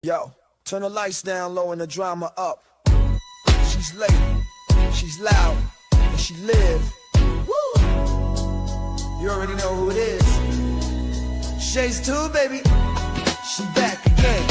Yo, turn the lights down low and the drama up. She's late, she's loud, and she live. Woo! You already know who it is. Shades 2, baby. She back again.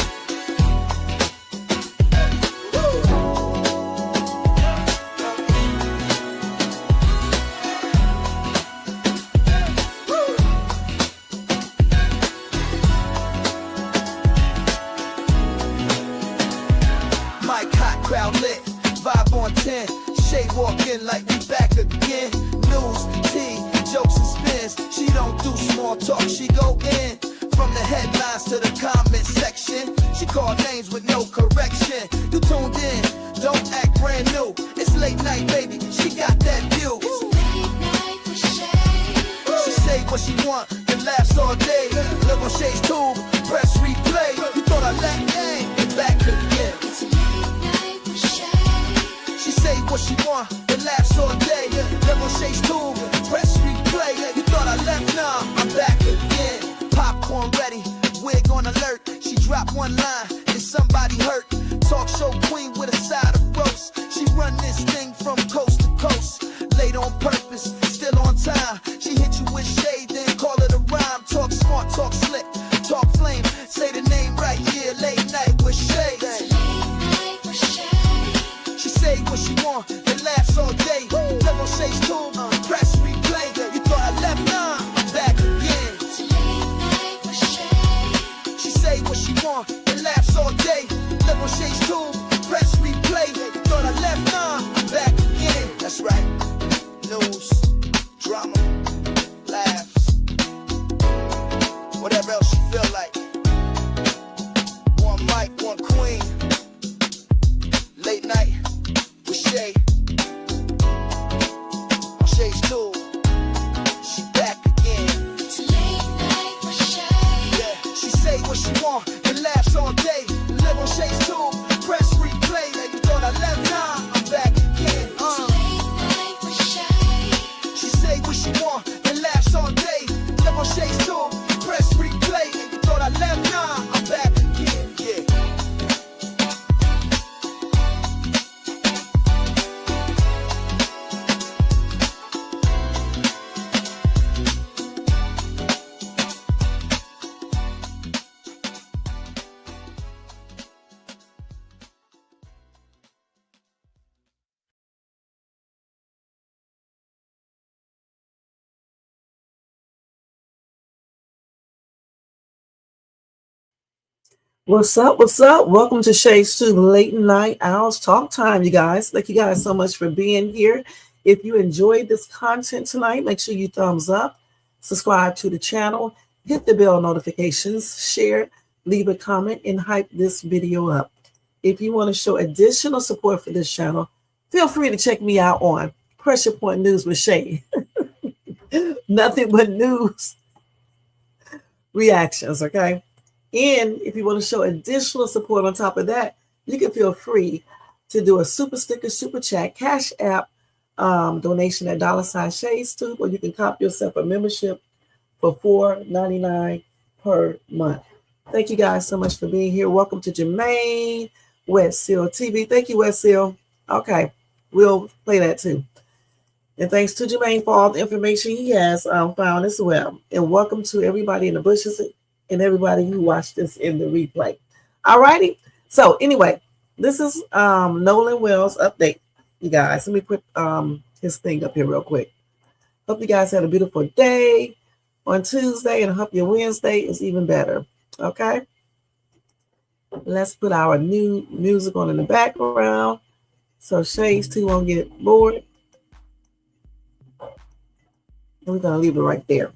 Mic hot, crowd lit, vibe on 10. Shade walk in like we back again. News, tea, jokes and spins. She don't do small talk, she go in. From the headlines to the comment section, she call names with no correction. You tuned in, don't act brand new. It's late night, baby, she got that view. It's late night with Shay. She say what she want, then laughs all day. Look on Shay's tube, press replay. You thought I let gang, and back again. It's late night with Shay. She say what she want, then laughs all day. Look on Shay's tube, press replay. You thought I left, nah, I'm back again. Popcorn ready, wig on alert. She dropped one line, and somebody hurt. Talk show queen with a side of roast. She run this thing from coast to coast. Late on purpose, still on time. She hit you with shade, then call it a rhyme. Talk smart, talk slick, talk flame. Say the name right, yeah, late night with shade. It's late night with Shay. She say what she want, then laughs all day. Live on Shay's tube, press replay. You thought I left, nah, I'm back again. It's late night with Shay. She say what she want, then laughs all day. Live on Shay's tube, press replay. You thought I left, nah, I'm back again. That's right. News, drama, laughs, whatever else you feel like. One mic, one queen. Late night with Shay. On Shay's tube, she back again. It's late night with Shay. Yeah, she say what she want and laughs all day. Live on Shay's tube, press replay. You thought I left, nah, I'm back again. It's late night with Shay. She say what she want and laughs all day. Live on Shay's tube, press replay. You thought I left, nah, I'm back again. Yeah. What's up? What's up? Welcome to Shades 2 Late Night Owls Talk Time, you guys. Thank you guys so much for being here. If you enjoyed this content tonight, make sure you thumbs up, subscribe to the channel, hit the bell notifications, share, leave a comment, and hype this video up. If you want to show additional support for this channel, feel free to check me out on Pressure Point News with Shay. Nothing but news reactions, okay? And if you want to show additional support on top of that, you can feel free to do a super sticker, super chat, cash app donation at $Shades2, or you can cop yourself a membership for $4.99 per month. Thank you guys so much for being here. Welcome to Jermaine, West Seal TV. Thank you, West Seal. Okay, we'll play that too. And thanks to Jermaine for all the information he has found as well. And welcome to everybody in the bushes and everybody who watched this in the replay. All righty. So anyway, this is Nolan Wells update, you guys. Let me put his thing up here real quick. Hope you guys had a beautiful day on Tuesday, and I hope your Wednesday is even better. Okay. Let's put our new music on in the background so Shades 2 won't get bored. And we're going to leave it right there.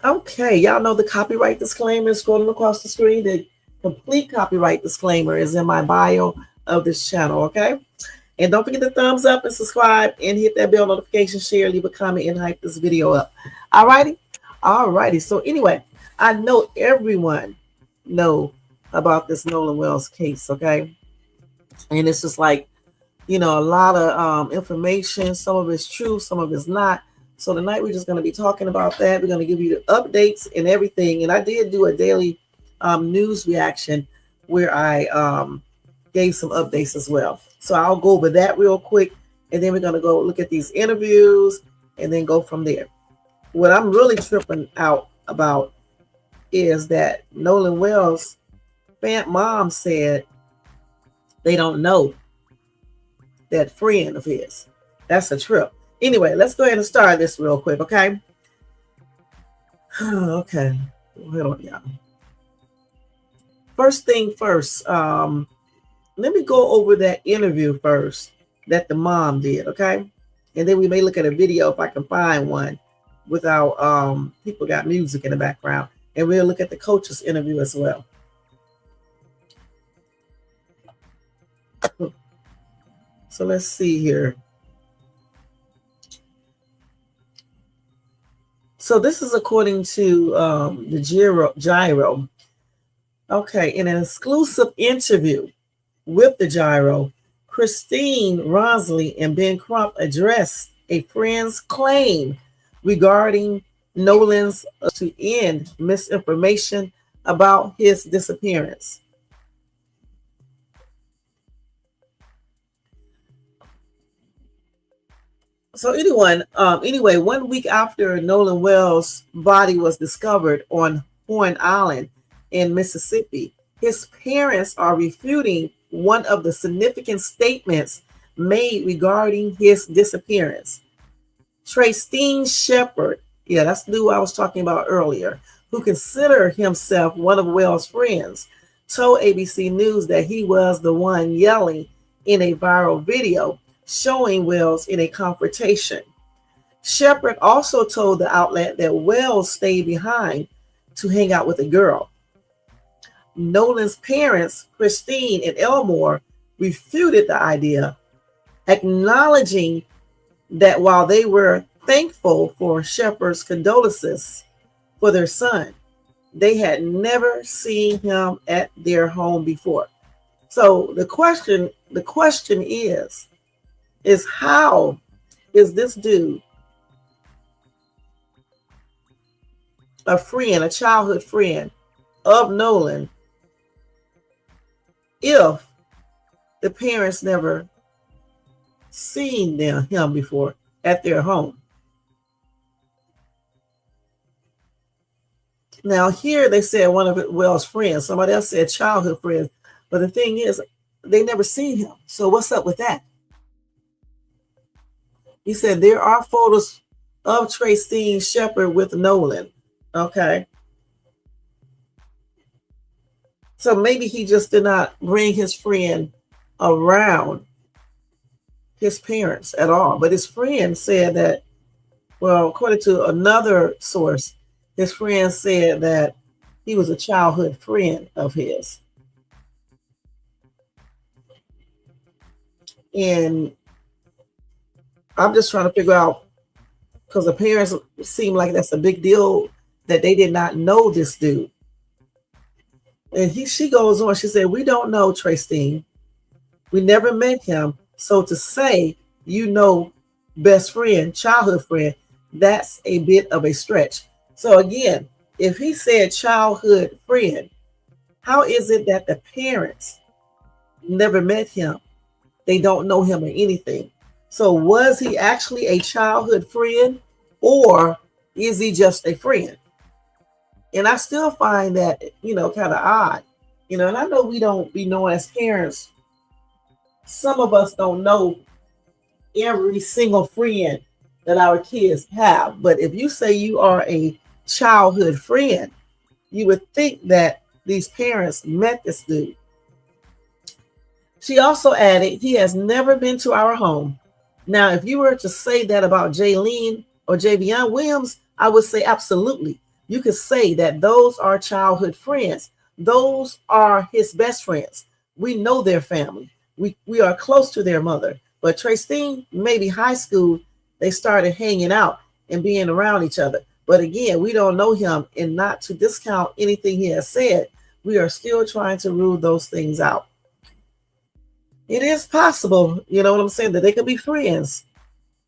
Okay, y'all know the copyright disclaimer is scrolling across the screen. The complete copyright disclaimer is in my bio of this channel, okay? And don't forget to thumbs up and subscribe and hit that bell notification, share, leave a comment, and hype this video up. All righty? All righty. So anyway, I know everyone know about this Nolan Wells case, okay? And it's just like, you know, a lot of information. Some of it's true, some of it's not. So tonight we're just going to be talking about that. We're going to give you the updates and everything. And I did do a daily news reaction where I gave some updates as well. So I'll go over that real quick, and then we're going to go look at these interviews and then go from there. What I'm really tripping out about is that Nolan Wells' mom said they don't know that friend of his. That's a trip. Anyway, let's go ahead and start this real quick, okay? Okay. Hold on, y'all. First thing first, let me go over that interview first that the mom did, okay? And then we may look at a video if I can find one without people got music in the background. And we'll look at the coach's interview as well. So let's see here. So this is according to the Gyro. Okay, in an exclusive interview with the Gyro, Christine Rosley and Ben Crump addressed a friend's claim regarding Nolan's to end misinformation about his disappearance. So anyway, 1 week after Nolan Wells' body was discovered on Horn Island in Mississippi, his parents are refuting one of the significant statements made regarding his disappearance. Traceen Shepard, yeah, that's the dude I was talking about earlier, who considered himself one of Wells' friends, told ABC News that he was the one yelling in a viral video showing Wells in a confrontation. Shepard also told the outlet that Wells stayed behind to hang out with a girl. Nolan's parents, Christine and Elmore, refuted the idea, acknowledging that while they were thankful for Shepard's condolences for their son, they had never seen him at their home before. So the question is how is this dude a friend, a childhood friend of Nolan, if the parents never seen him before at their home? Now here they said one of Wells' friends, somebody else said childhood friends, but the thing is they never seen him. So what's up with that? He said there are photos of Traceen Shepard with Nolan. Okay. So maybe he just did not bring his friend around his parents at all. But his friend said that, well, according to another source, his friend said that he was a childhood friend of his. And I'm just trying to figure out, because the parents seem like that's a big deal that they did not know this dude. And she goes on, she said, we don't know Traceen. We never met him. So to say, best friend, childhood friend, that's a bit of a stretch. So again, if he said childhood friend, how is it that the parents never met him? They don't know him or anything. So was he actually a childhood friend, or is he just a friend? And I still find that, kind of odd, and I know we know as parents, some of us don't know every single friend that our kids have. But if you say you are a childhood friend, you would think that these parents met this dude. She also added, he has never been to our home. Now, if you were to say that about Jaylene or Javion Williams, I would say absolutely. You could say that those are childhood friends. Those are his best friends. We know their family. We are close to their mother. But Traceen, maybe high school, they started hanging out and being around each other. But again, we don't know him, and not to discount anything he has said, we are still trying to rule those things out. It is possible, you know what I'm saying, that they could be friends.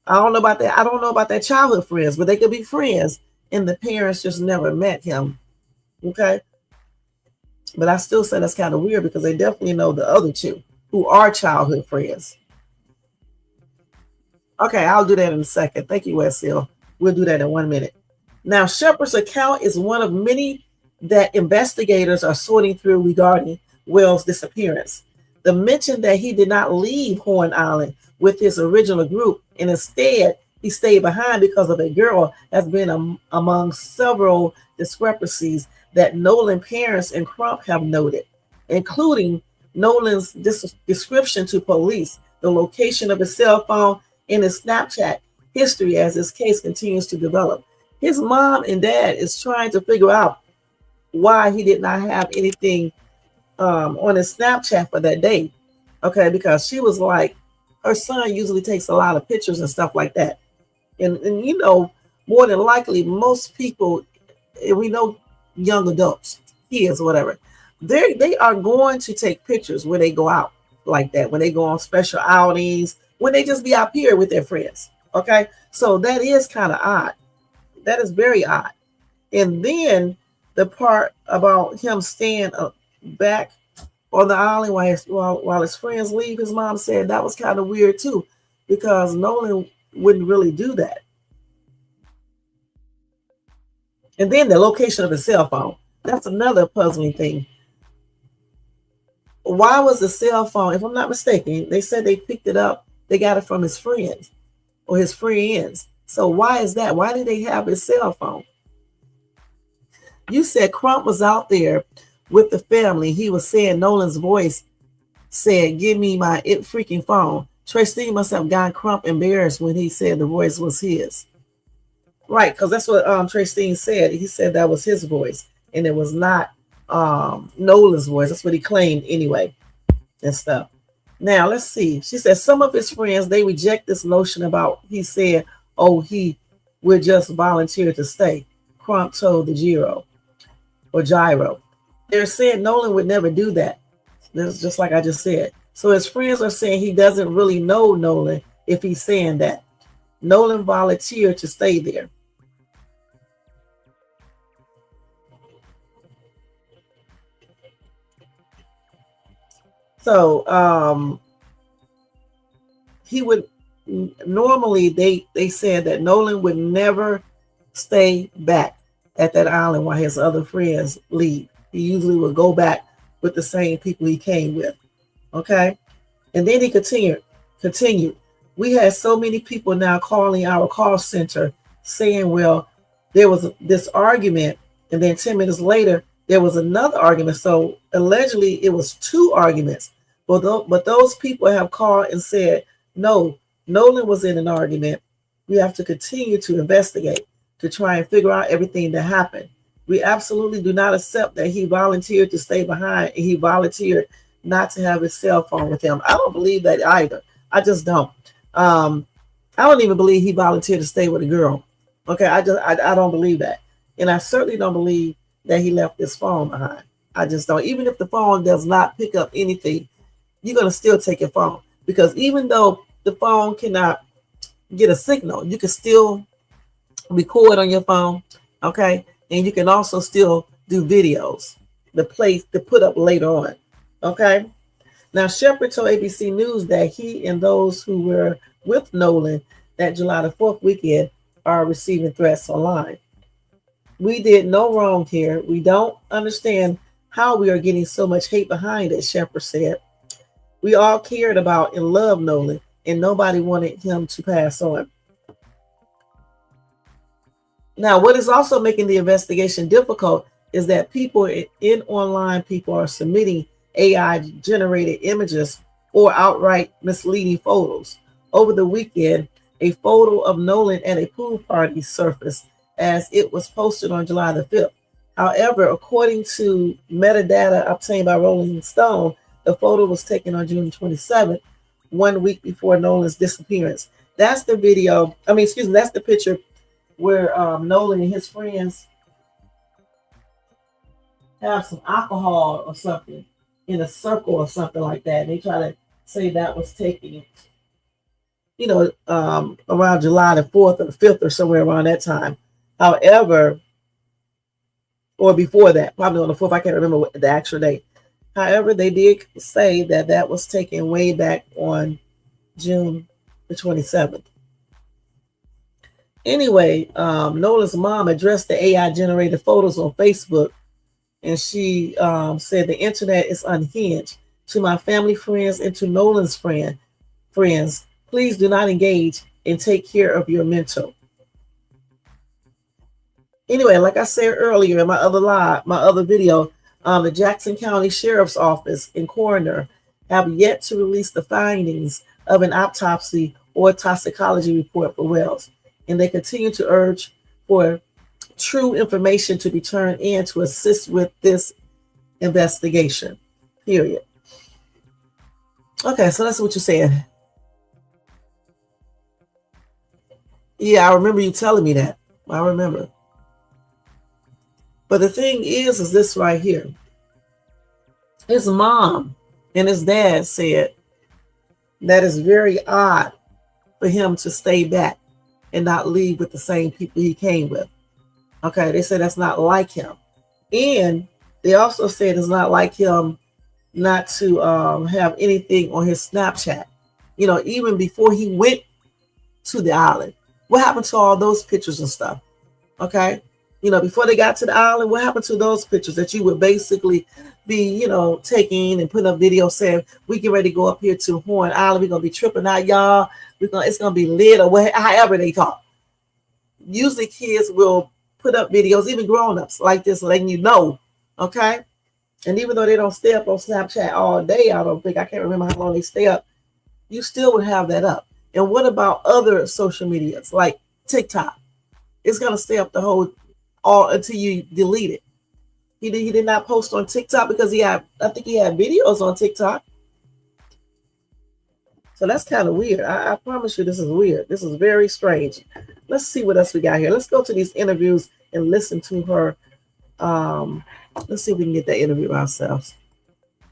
I don't know about that. I don't know about that childhood friends, but they could be friends, and the parents just never met him. Okay. But I still say that's kind of weird because they definitely know the other two who are childhood friends. Okay, I'll do that in a second. Thank you, Wes Hill. We'll do that in 1 minute. Now, Shepard's account is one of many that investigators are sorting through regarding Wells' disappearance. The mention that he did not leave Horn Island with his original group and instead he stayed behind because of a girl has been among several discrepancies that Nolan parents and Crump have noted, including Nolan's description to police, the location of his cell phone, and his Snapchat history as this case continues to develop. His mom and dad is trying to figure out why he did not have anything on his Snapchat for that day. Okay, because she was like, her son usually takes a lot of pictures and stuff like that. And you know, more than likely, most people, we know young adults, kids, whatever, they are going to take pictures when they go out like that, when they go on special outings, when they just be out here with their friends. Okay, so that is kind of odd. That is very odd. And then the part about him staying back on the island while his friends leave, his mom said that was kind of weird too, because Nolan wouldn't really do that. And then the location of his cell phone. That's another puzzling thing. Why was the cell phone, if I'm not mistaken, they said they picked it up, they got it from his friends or his friends. So why is that? Why did they have his cell phone? You said Crump was out there with the family. He was saying Nolan's voice said, "Give me my freaking phone." Tracy must have gotten Crump embarrassed when he said the voice was his. Right, because that's what Tracy said. He said that was his voice, and it was not Nolan's voice. That's what he claimed anyway, and stuff. Now, let's see. She said some of his friends, they reject this notion about, he said, oh, he would just volunteer to stay. Crump told the Gyro. They're saying Nolan would never do that. This is just like I just said. So his friends are saying he doesn't really know Nolan if he's saying that. Nolan volunteered to stay there. So he would normally they said that Nolan would never stay back at that island while his other friends leave. He usually would go back with the same people he came with. Okay. And then he continued. We had so many people now calling our call center saying, well, there was this argument, and then 10 minutes later there was another argument. So allegedly it was 2 arguments. But those people have called and said, no, Nolan was in an argument. We have to continue to investigate to try and figure out everything that happened. We absolutely do not accept that he volunteered to stay behind and he volunteered not to have his cell phone with him. I don't believe that either. I just don't. I don't even believe he volunteered to stay with a girl. Okay, I don't believe that. And I certainly don't believe that he left his phone behind. I just don't. Even if the phone does not pick up anything, you're going to still take your phone, because even though the phone cannot get a signal, you can still record on your phone, okay? And you can also still do videos to put up later on, okay? Now, Shepard told ABC News that he and those who were with Nolan that July the 4th weekend are receiving threats online. We did no wrong here. We don't understand how we are getting so much hate behind it, Shepard said. We all cared about and loved Nolan, and nobody wanted him to pass on. Now, what is also making the investigation difficult is that online people are submitting AI-generated images or outright misleading photos. Over the weekend, a photo of Nolan at a pool party surfaced as it was posted on July the 5th. However, according to metadata obtained by Rolling Stone, the photo was taken on June 27th, 1 week before Nolan's disappearance. That's the that's the picture where Nolan and his friends have some alcohol or something in a circle or something like that. And they try to say that was taken, around July the 4th or the 5th or somewhere around that time. However, or before that, probably on the 4th. I can't remember what the actual date. However, they did say that that was taken way back on June the 27th. Anyway, Nolan's mom addressed the AI generated photos on Facebook, and she said the internet is unhinged. To my family, friends, and to Nolan's friends, please do not engage and take care of your mental. Anyway, like I said earlier in my other video, the Jackson County Sheriff's Office and coroner have yet to release the findings of an autopsy or toxicology report for Wells, and they continue to urge for true information to be turned in to assist with this investigation. Period. Okay, so that's what you're saying. Yeah, I remember you telling me that. I remember. But the thing is this right here. His mom and his dad said that it's very odd for him to stay back and not leave with the same people he came with. Okay, they said that's not like him. And they also said it's not like him not to have anything on his Snapchat. You know, even before he went to the island. What happened to all those pictures and stuff? Okay. You know, before they got to the island, what happened to those pictures that you would basically be, you know, taking and putting up videos saying, we get ready to go up here to Horn Island. We're going to be tripping out, y'all. It's going to be lit or however they talk. Usually kids will put up videos, even grown-ups like this, letting you know, okay? And even though they don't stay up on Snapchat all day, I can't remember how long they stay up, you still would have that up. And what about other social medias like TikTok? It's going to stay up the whole all until you delete it. He did not post on TikTok because I think he had videos on TikTok. So that's kind of weird. I promise you this is weird. This is very strange. Let's see what else we got here. Let's go to these interviews and listen to her. Let's see if we can get that interview ourselves.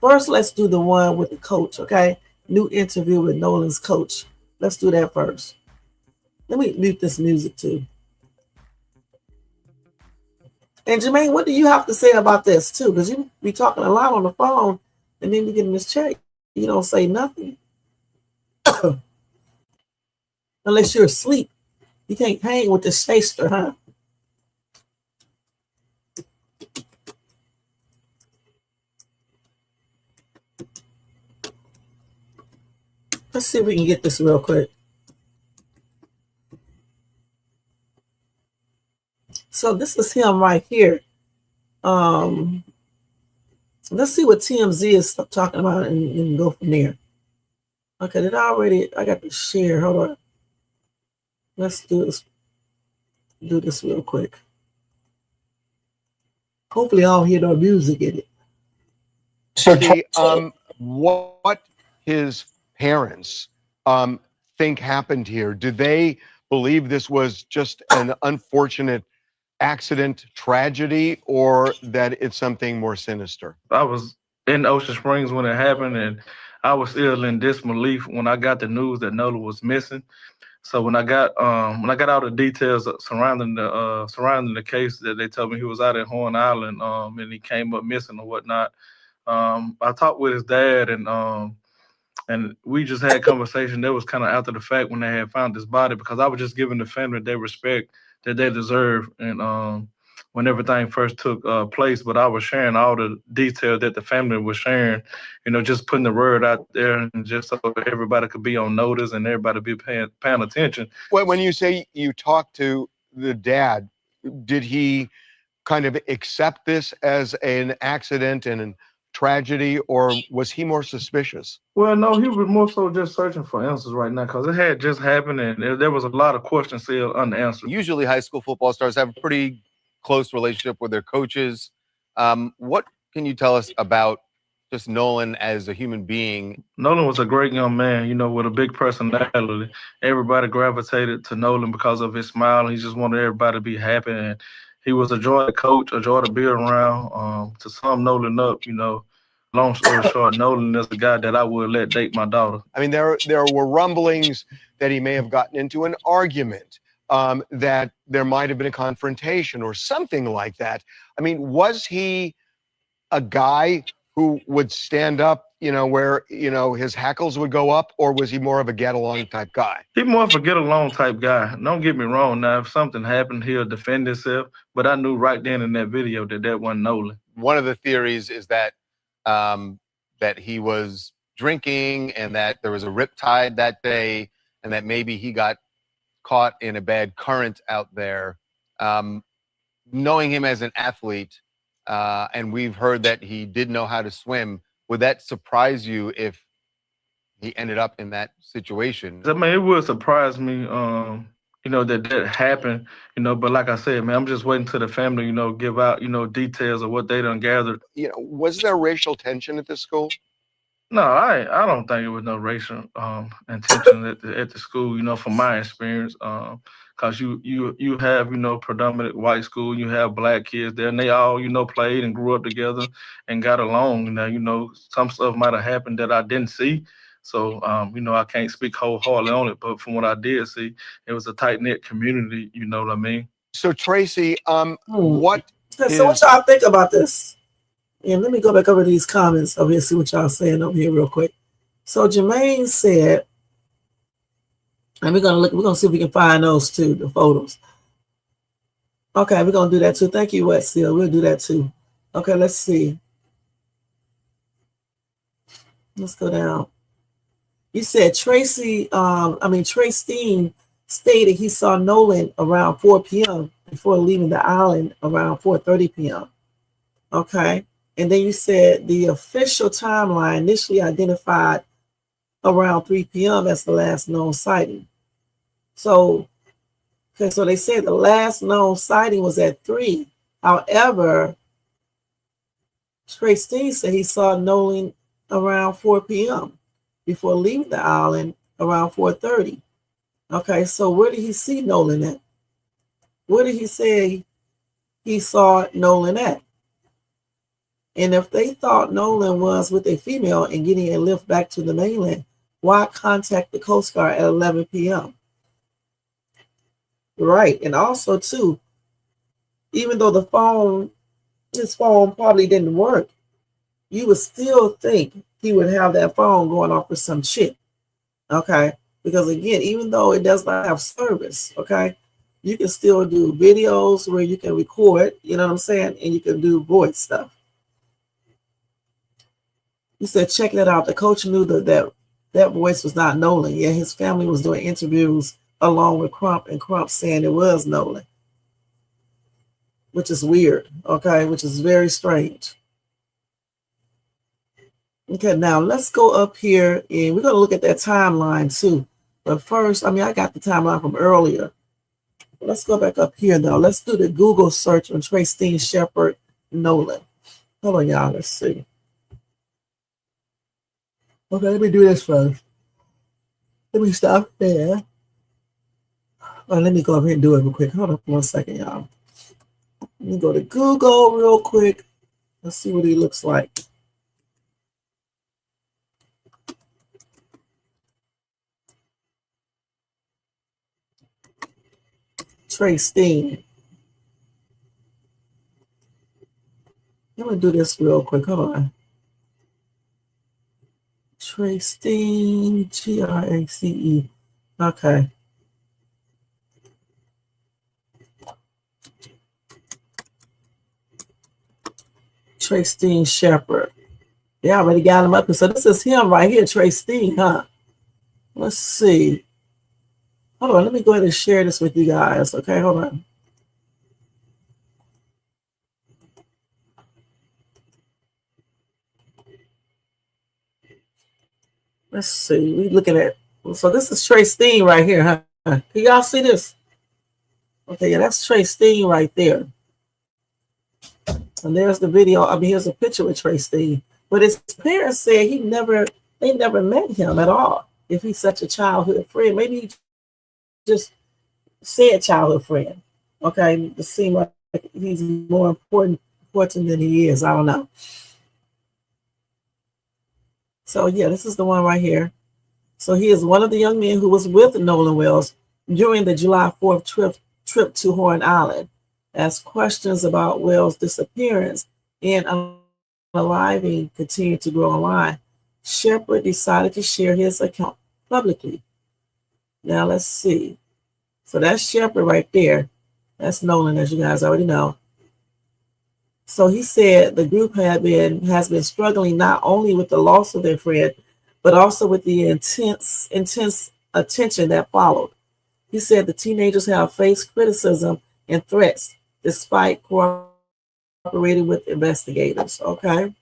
First, let's do the one with the coach, okay? New interview with Nolan's coach. Let's do that first. Let me mute this music too. And Jermaine, what do you have to say about this too? Because you be talking a lot on the phone, and then you get in this chat, you don't say nothing. Unless you're asleep. You can't hang with the shaster, huh? Let's see if we can get this real quick. So this is him right here. Let's see what TMZ is talking about and go from there. Okay, I got to share. Hold on. Let's do this real quick. Hopefully I'll hear no music in it. So, what his parents think happened here? Do they believe this was just an unfortunate accident, tragedy, or that it's something more sinister? I was in Ocean Springs when it happened, and I was still in disbelief when I got the news that Nola was missing. So when I got all the details surrounding the case, that they told me he was out at Horn Island, and he came up missing or whatnot. I talked with his dad, and we just had a conversation. That was kind of after the fact when they had found his body, because I was just giving the family their respect that they deserve, and when everything first took place. But I was sharing all the details that the family was sharing, just putting the word out there, and just so everybody could be on notice and everybody be paying attention. When you say you talked to the dad, did he kind of accept this as an accident and a tragedy, or was he more suspicious? Well, no, he was more so just searching for answers right now, because it had just happened, and there was a lot of questions still unanswered. Usually high school football stars have a pretty close relationship with their coaches. What can you tell us about just Nolan as a human being? Nolan was a great young man, with a big personality. Everybody gravitated to Nolan because of his smile. He just wanted everybody to be happy, and he was a joy to coach, a joy to be around. To sum Nolan up, long story short, Nolan is a guy that I would let date my daughter. I mean, there were rumblings that he may have gotten into an argument that there might have been a confrontation or something like that. I mean, was he a guy who would stand up, where, his hackles would go up, or was he more of a get along type guy? He more of a get along type guy. Don't get me wrong. Now, if something happened, he'll defend himself. But I knew right then in that video that wasn't Nolan. One of the theories is that that he was drinking and that there was a riptide that day, and that maybe he got caught in a bad current out there. Knowing him as an athlete, and we've heard that he did know how to swim, would that surprise you if he ended up in that situation? I mean, it would surprise me, that happened, but like I said, man, I'm just waiting till the family, give out, details of what they done gathered. Was there racial tension at this school? No, I don't think it was no racial intention at the school, from my experience. Cause you have, predominant white school, you have black kids there, and they all, played and grew up together and got along. Now, some stuff might have happened that I didn't see. So, I can't speak wholeheartedly on it, but from what I did see, it was a tight knit community. You know what I mean? So Tracy, what? So what y'all think about this? And let me go back over these comments over here, see what y'all saying over here real quick. So Jermaine said, and we're gonna see if we can find those too, the photos. Okay, we're gonna do that too. Thank you, Wet Seal. We'll do that too. Okay, let's see. Let's go down. You said Trey Steen stated he saw Nolan around 4 p.m. before leaving the island around 4:30 p.m. Okay. And then you said the official timeline initially identified around 3 p.m. as the last known sighting. So they said the last known sighting was at 3. However, Trey Steen said he saw Nolan around 4 p.m. before leaving the island around 4:30. Okay, so where did he see Nolan at? Where did he say he saw Nolan at? And if they thought Nolan was with a female and getting a lift back to the mainland, why contact the Coast Guard at 11 p.m.? Right. And also, too, even though his phone probably didn't work, you would still think he would have that phone going off with some chick. Okay. Because, again, even though it does not have service, okay, you can still do videos where you can record, you know what I'm saying? And you can do voice stuff. He said, check that out. The coach knew that voice was not Nolan. Yeah, his family was doing interviews along with Crump, and Crump saying it was Nolan, which is weird, okay, which is very strange. Okay, now let's go up here, and we're going to look at that timeline too. But first, I got the timeline from earlier. Let's go back up here, though. Let's do the Google search on Trey Steen Shepard Nolan. Hold on, y'all. Let's see. Okay, let me do this first. Let me stop there. Let me go over here and do it real quick. Hold on for 1 second, y'all. Let me go to Google real quick. Let's see what he looks like. Trey Steen. Let me do this real quick. Hold on. Trey Steen, Grace. Okay. Trey Steen Shepard. They already got him up here. So this is him right here, Trey Steen, huh? Let's see. Hold on, let me go ahead and share this with you guys. Okay, hold on. Let's see. We looking at. So this is Trey Steen right here, huh? Can y'all see this? Okay, yeah, that's Trey Steen right there. And there's the video. Here's a picture with Trey Steen. But his parents said they never met him at all. If he's such a childhood friend, maybe he just said childhood friend. Okay, it seems like he's more important than he is. I don't know. So yeah, this is the one right here. So he is one of the young men who was with Nolan Wells during the July 4th trip to Horn Island. As questions about Wells' disappearance and unaliving continued to grow online, Shepard decided to share his account publicly. Now let's see. So that's Shepard right there. That's Nolan, as you guys already know. So he said the group has been struggling not only with the loss of their friend, but also with the intense attention that followed. He said the teenagers have faced criticism and threats despite cooperating with investigators. Okay.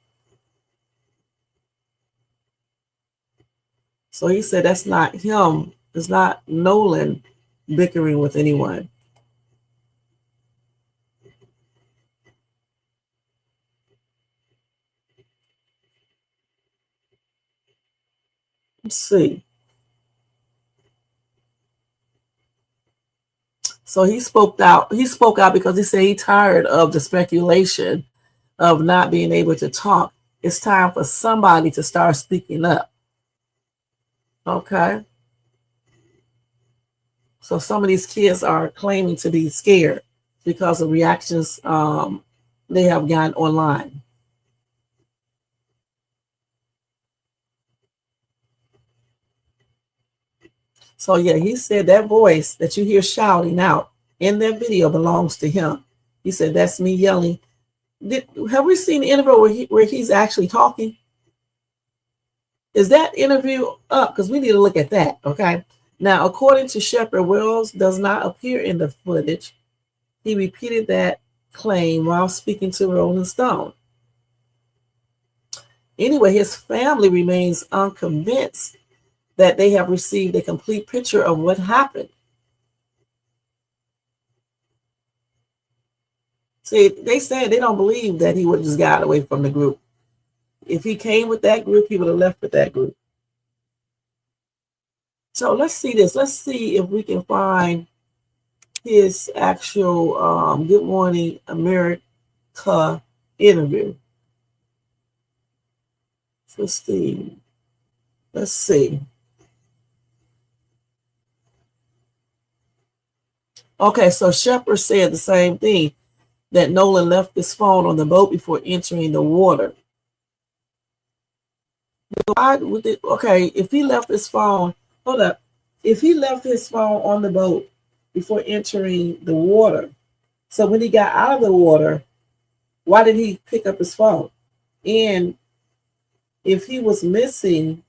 So he said that's not him. It's not Nolan bickering with anyone. Let's see. So he spoke out. He spoke out because he said he's tired of the speculation of not being able to talk. It's time for somebody to start speaking up. Okay. So some of these kids are claiming to be scared because of reactions they have gotten online. So yeah, he said that voice that you hear shouting out in that video belongs to him. He said, that's me yelling. Have we seen the interview where he's actually talking? Is that interview up? Because we need to look at that, okay? Now, according to Shepard, Wells does not appear in the footage. He repeated that claim while speaking to Rolling Stone. Anyway, his family remains unconvinced that they have received a complete picture of what happened. See, they said they don't believe that he would have just got away from the group. If he came with that group, he would have left with that group. So let's see this. Let's see if we can find his actual Good Morning America interview. Christine. Let's see. Okay, so Shepard said the same thing, that Nolan left his phone on the boat before entering the water. Okay, if he left his phone, hold up. If he left his phone on the boat before entering the water, so when he got out of the water, why did he pick up his phone? And if he was missing,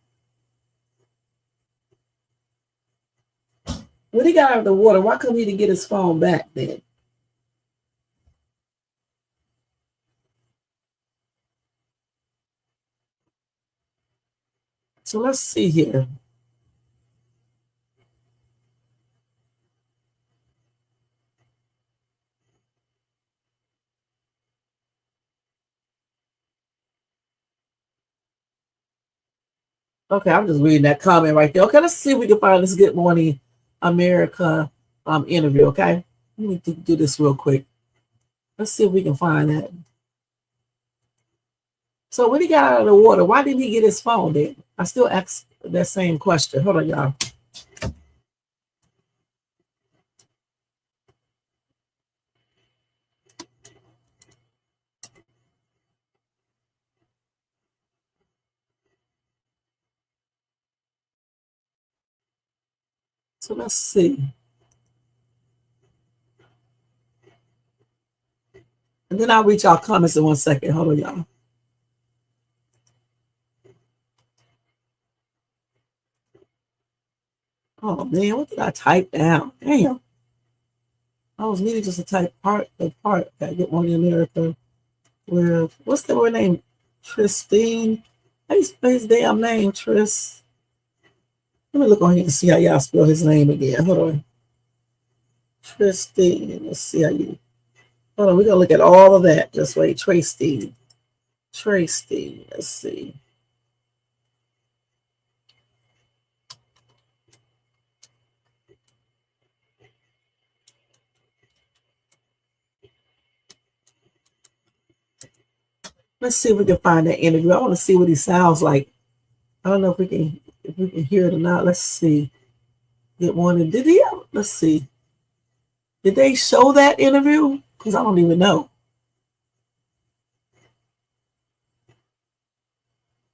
when he got out of the water, why couldn't he get his phone back then? So let's see here. Okay, I'm just reading that comment right there. Okay, let's see if we can find this Good Morning America interview, okay? Let me do this real quick. Let's see if we can find that. So when he got out of the water, why didn't he get his phone then? I still ask that same question. Hold on, y'all. So let's see. And then I'll read y'all comments in 1 second. Hold on, y'all. Oh man, what did I type down? Damn. I was needing just to type part. Okay, Good Morning America. With what's the word name? Christine. How you spell his damn name, Tris? Let me look on here and see how y'all spell his name again. Hold on. Christine. Let's see how you. Hold on, we're gonna look at all of that. Just wait. Tracy. Let's see. Let's see if we can find that interview. I want to see what he sounds like. I don't know if we can hear it or not. Let's see. Good morning. Did he Let's see. Did they show that interview? Because I don't even know.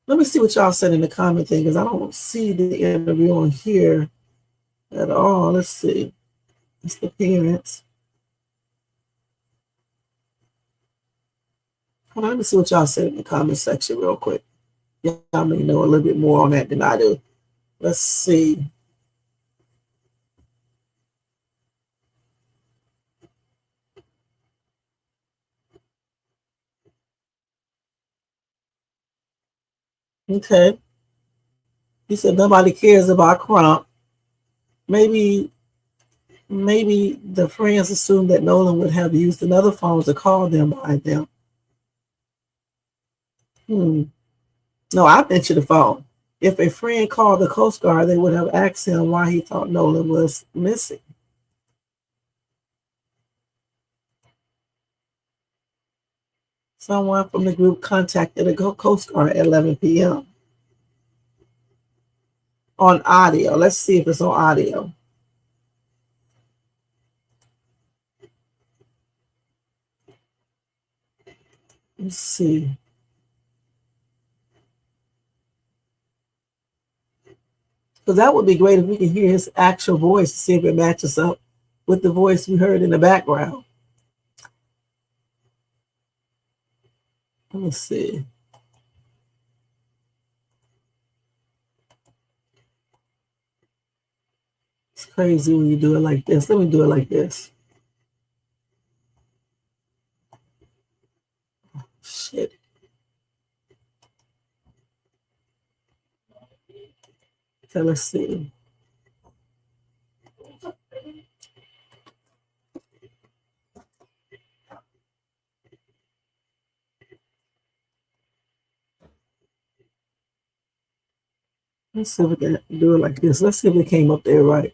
Let me see what y'all said in the comment thing, because I don't see the interview on here at all. Let's see. It's the parents. Hold on, let me see what y'all said in the comment section real quick. Y'all may know a little bit more on that than I do. Let's see. Okay. He said nobody cares about Crump. Maybe the friends assumed that Nolan would have used another phone to call them by them. No, I mentioned the phone. If a friend called the Coast Guard, they would have asked him why he thought Nolan was missing. Someone from the group contacted the Coast Guard at 11 p.m. on audio. Let's see if it's on audio. Let's see. Because that would be great if we could hear his actual voice to see if it matches up with the voice we heard in the background. Let me see. It's crazy when you do it like this. Let me do it like this. Shit. Okay, let's see. Let's see if we can do it like this. Let's see if it came up there right.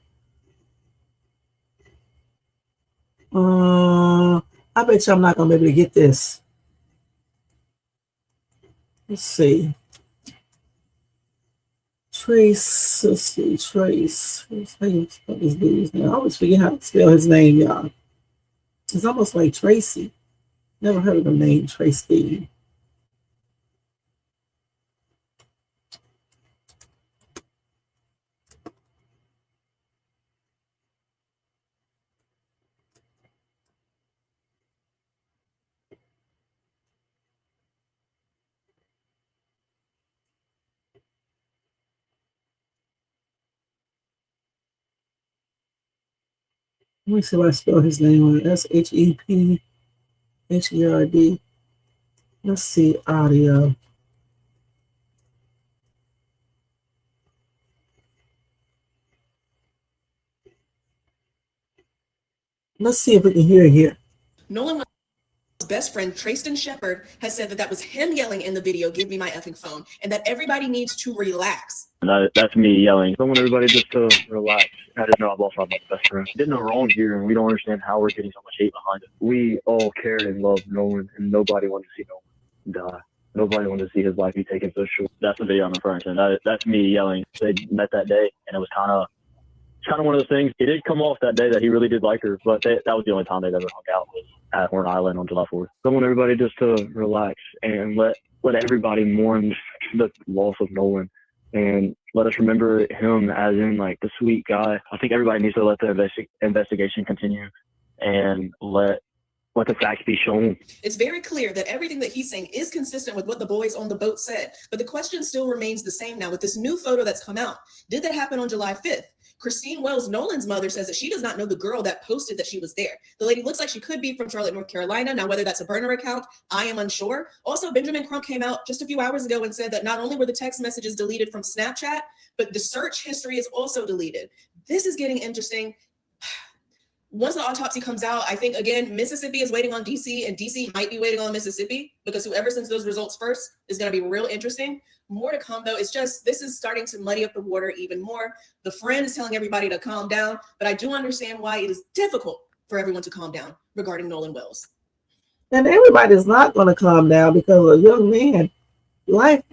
I bet you I'm not gonna be able to get this. Let's see. Trace. Let's see. Trace. How you spell this dude's name? I always forget how to spell his name, y'all. It's almost like Tracy. Never heard of the name Tracy. Let me see if I spell his name right. That's Hepherd. Let's see, audio. Let's see if we can hear it here. Nolan Wells' best friend, Trayston Shepard, has said that was him yelling in the video, "Give me my effing phone," and that everybody needs to relax. That's me yelling. I want everybody just to relax. I didn't know I lost my best friend. Did no wrong here, and we don't understand how we're getting so much hate behind it. We all cared and loved Nolan, and nobody wanted to see Nolan die. Nobody wanted to see his life be taken so short. That's the video I'm referring to. That's me yelling. They met that day, and it was kind of one of those things. It did come off that day that he really did like her, but that was the only time they'd ever hung out was at Horn Island on July 4th. I want everybody just to relax and let everybody mourn the loss of Nolan. And let us remember him as in like the sweet guy. I think everybody needs to let the investigation continue and let the facts be shown. It's very clear that everything that he's saying is consistent with what the boys on the boat said. But the question still remains the same now with this new photo that's come out. Did that happen on July 5th? Christine Wells, Nolan's mother, says that she does not know the girl that posted that she was there. The lady looks like she could be from Charlotte, North Carolina. Now, whether that's a burner account, I am unsure. Also, Benjamin Crump came out just a few hours ago and said that not only were the text messages deleted from Snapchat, but the search history is also deleted. This is getting interesting. Once the autopsy comes out, I think, again, Mississippi is waiting on DC, and DC might be waiting on Mississippi, because whoever sends those results first is going to be real interesting. More to come, though. It's just, this is starting to muddy up the water even more. The friend is telling everybody to calm down, but I do understand why it is difficult for everyone to calm down regarding Nolan Wells. And everybody's not going to calm down because a young man, life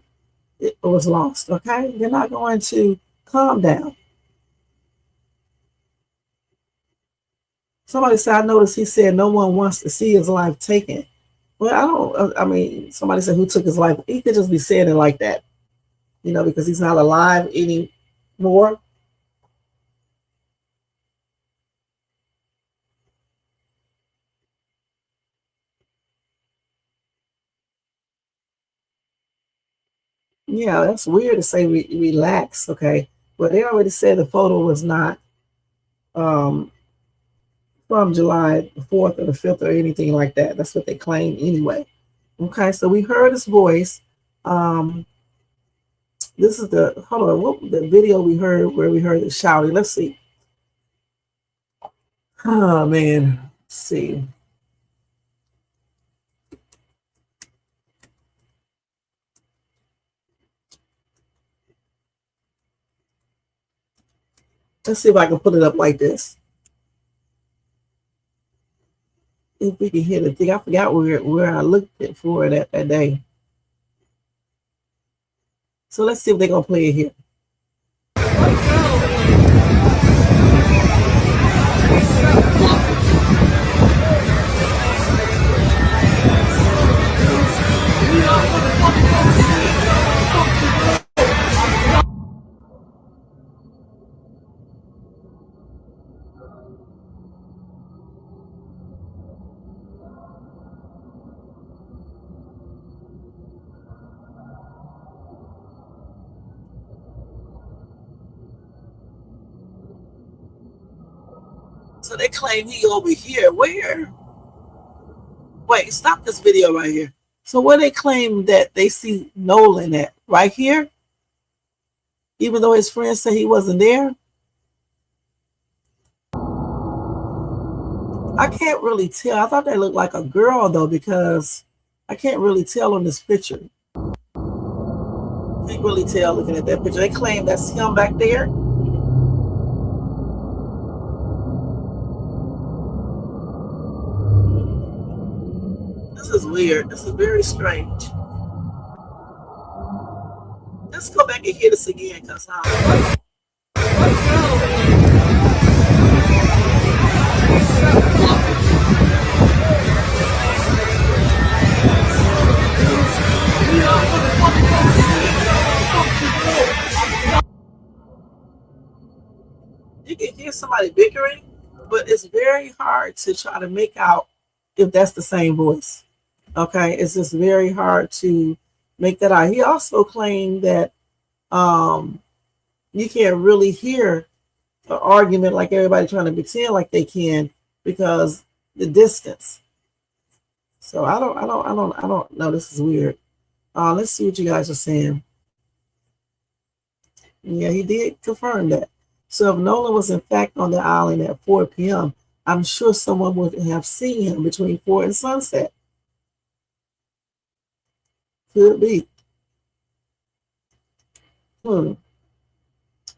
was lost, okay? They're not going to calm down. Somebody said, I noticed he said no one wants to see his life taken. Well, I don't, I mean, somebody said who took his life. He could just be saying it like that, you know, because he's not alive anymore. Yeah, that's weird to say relax, okay? But they already said the photo was not um, from July 4th or the 5th or anything like that. That's what they claim anyway. Okay, so we heard his voice. This is the, hold on, what the video we heard where we heard the shouting. Let's see. Oh, man. Let's see. Let's see if I can put it up like this. If we can hear the thing. I forgot where I looked for it that day. So let's see if they're going to play it here. So they claim he over here. Where? Wait, stop this video right here. So where they claim that they see Nolan at? Right here? Even though his friends say he wasn't there? I can't really tell. I thought they looked like a girl though, because I can't really tell on this picture. Can't really tell looking at that picture. They claim that's him back there. This is weird. This is very strange. Let's go back and hear this again, because you can hear somebody bickering, but it's very hard to try to make out if that's the same voice. Okay, it's just very hard to make that out. He also claimed that you can't really hear an argument like everybody trying to pretend like they can because the distance. So I don't know. This is weird. Let's see what you guys are saying. Yeah, he did confirm that. So if Nolan was in fact on the island at 4 p.m., I'm sure someone would have seen him between 4 and sunset. Could be.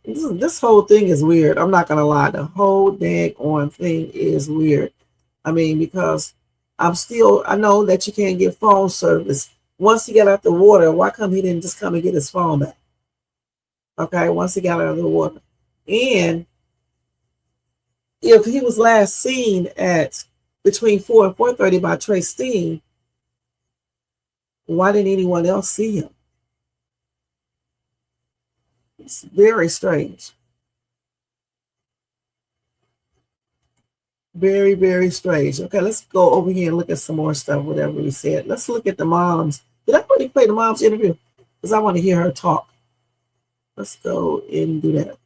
This whole thing is weird. I'm not gonna lie. The whole daggone thing is weird. I mean, because I know that you can't get phone service. Once he got out the water, why come he didn't just come and get his phone back? Okay, once he got out of the water. And if he was last seen at between 4 and 4:30 by Trey Steen, why didn't anyone else see him? It's very strange. Very, very strange. Okay, let's go over here and look at some more stuff, whatever we said. Let's look at the mom's. Did I already play the mom's interview? Because I want to hear her talk. Let's go and do that.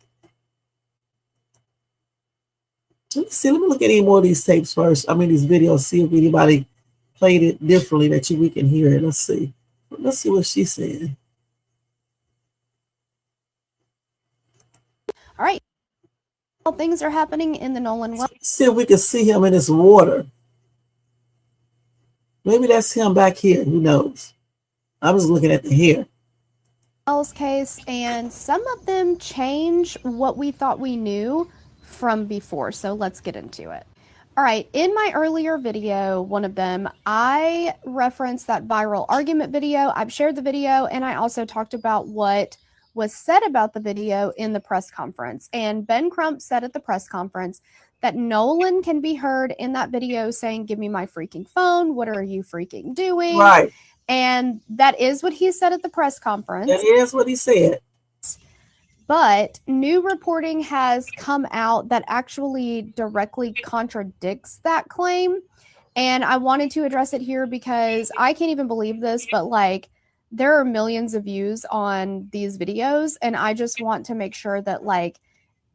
Let me see. Let me look at any more of these tapes first. I mean, these videos, see if anybody played it differently that we can hear it. Let's see. Let's see what she's saying. All right. Things are happening in the Nolan Wells. See if we can see him in this water. Maybe that's him back here. Who knows? I was looking at the hair. Case, and some of them change what we thought we knew from before. So let's get into it. All right, in my earlier video, one of them, I referenced that viral argument video. I've shared the video, and I also talked about what was said about the video in the press conference. And Ben Crump said at the press conference that Nolan can be heard in that video saying, "Give me my freaking phone. What are you freaking doing?" Right. And that is what he said at the press conference. That is what he said. But new reporting has come out that actually directly contradicts that claim. And I wanted to address it here because I can't even believe this, but like there are millions of views on these videos. And I just want to make sure that like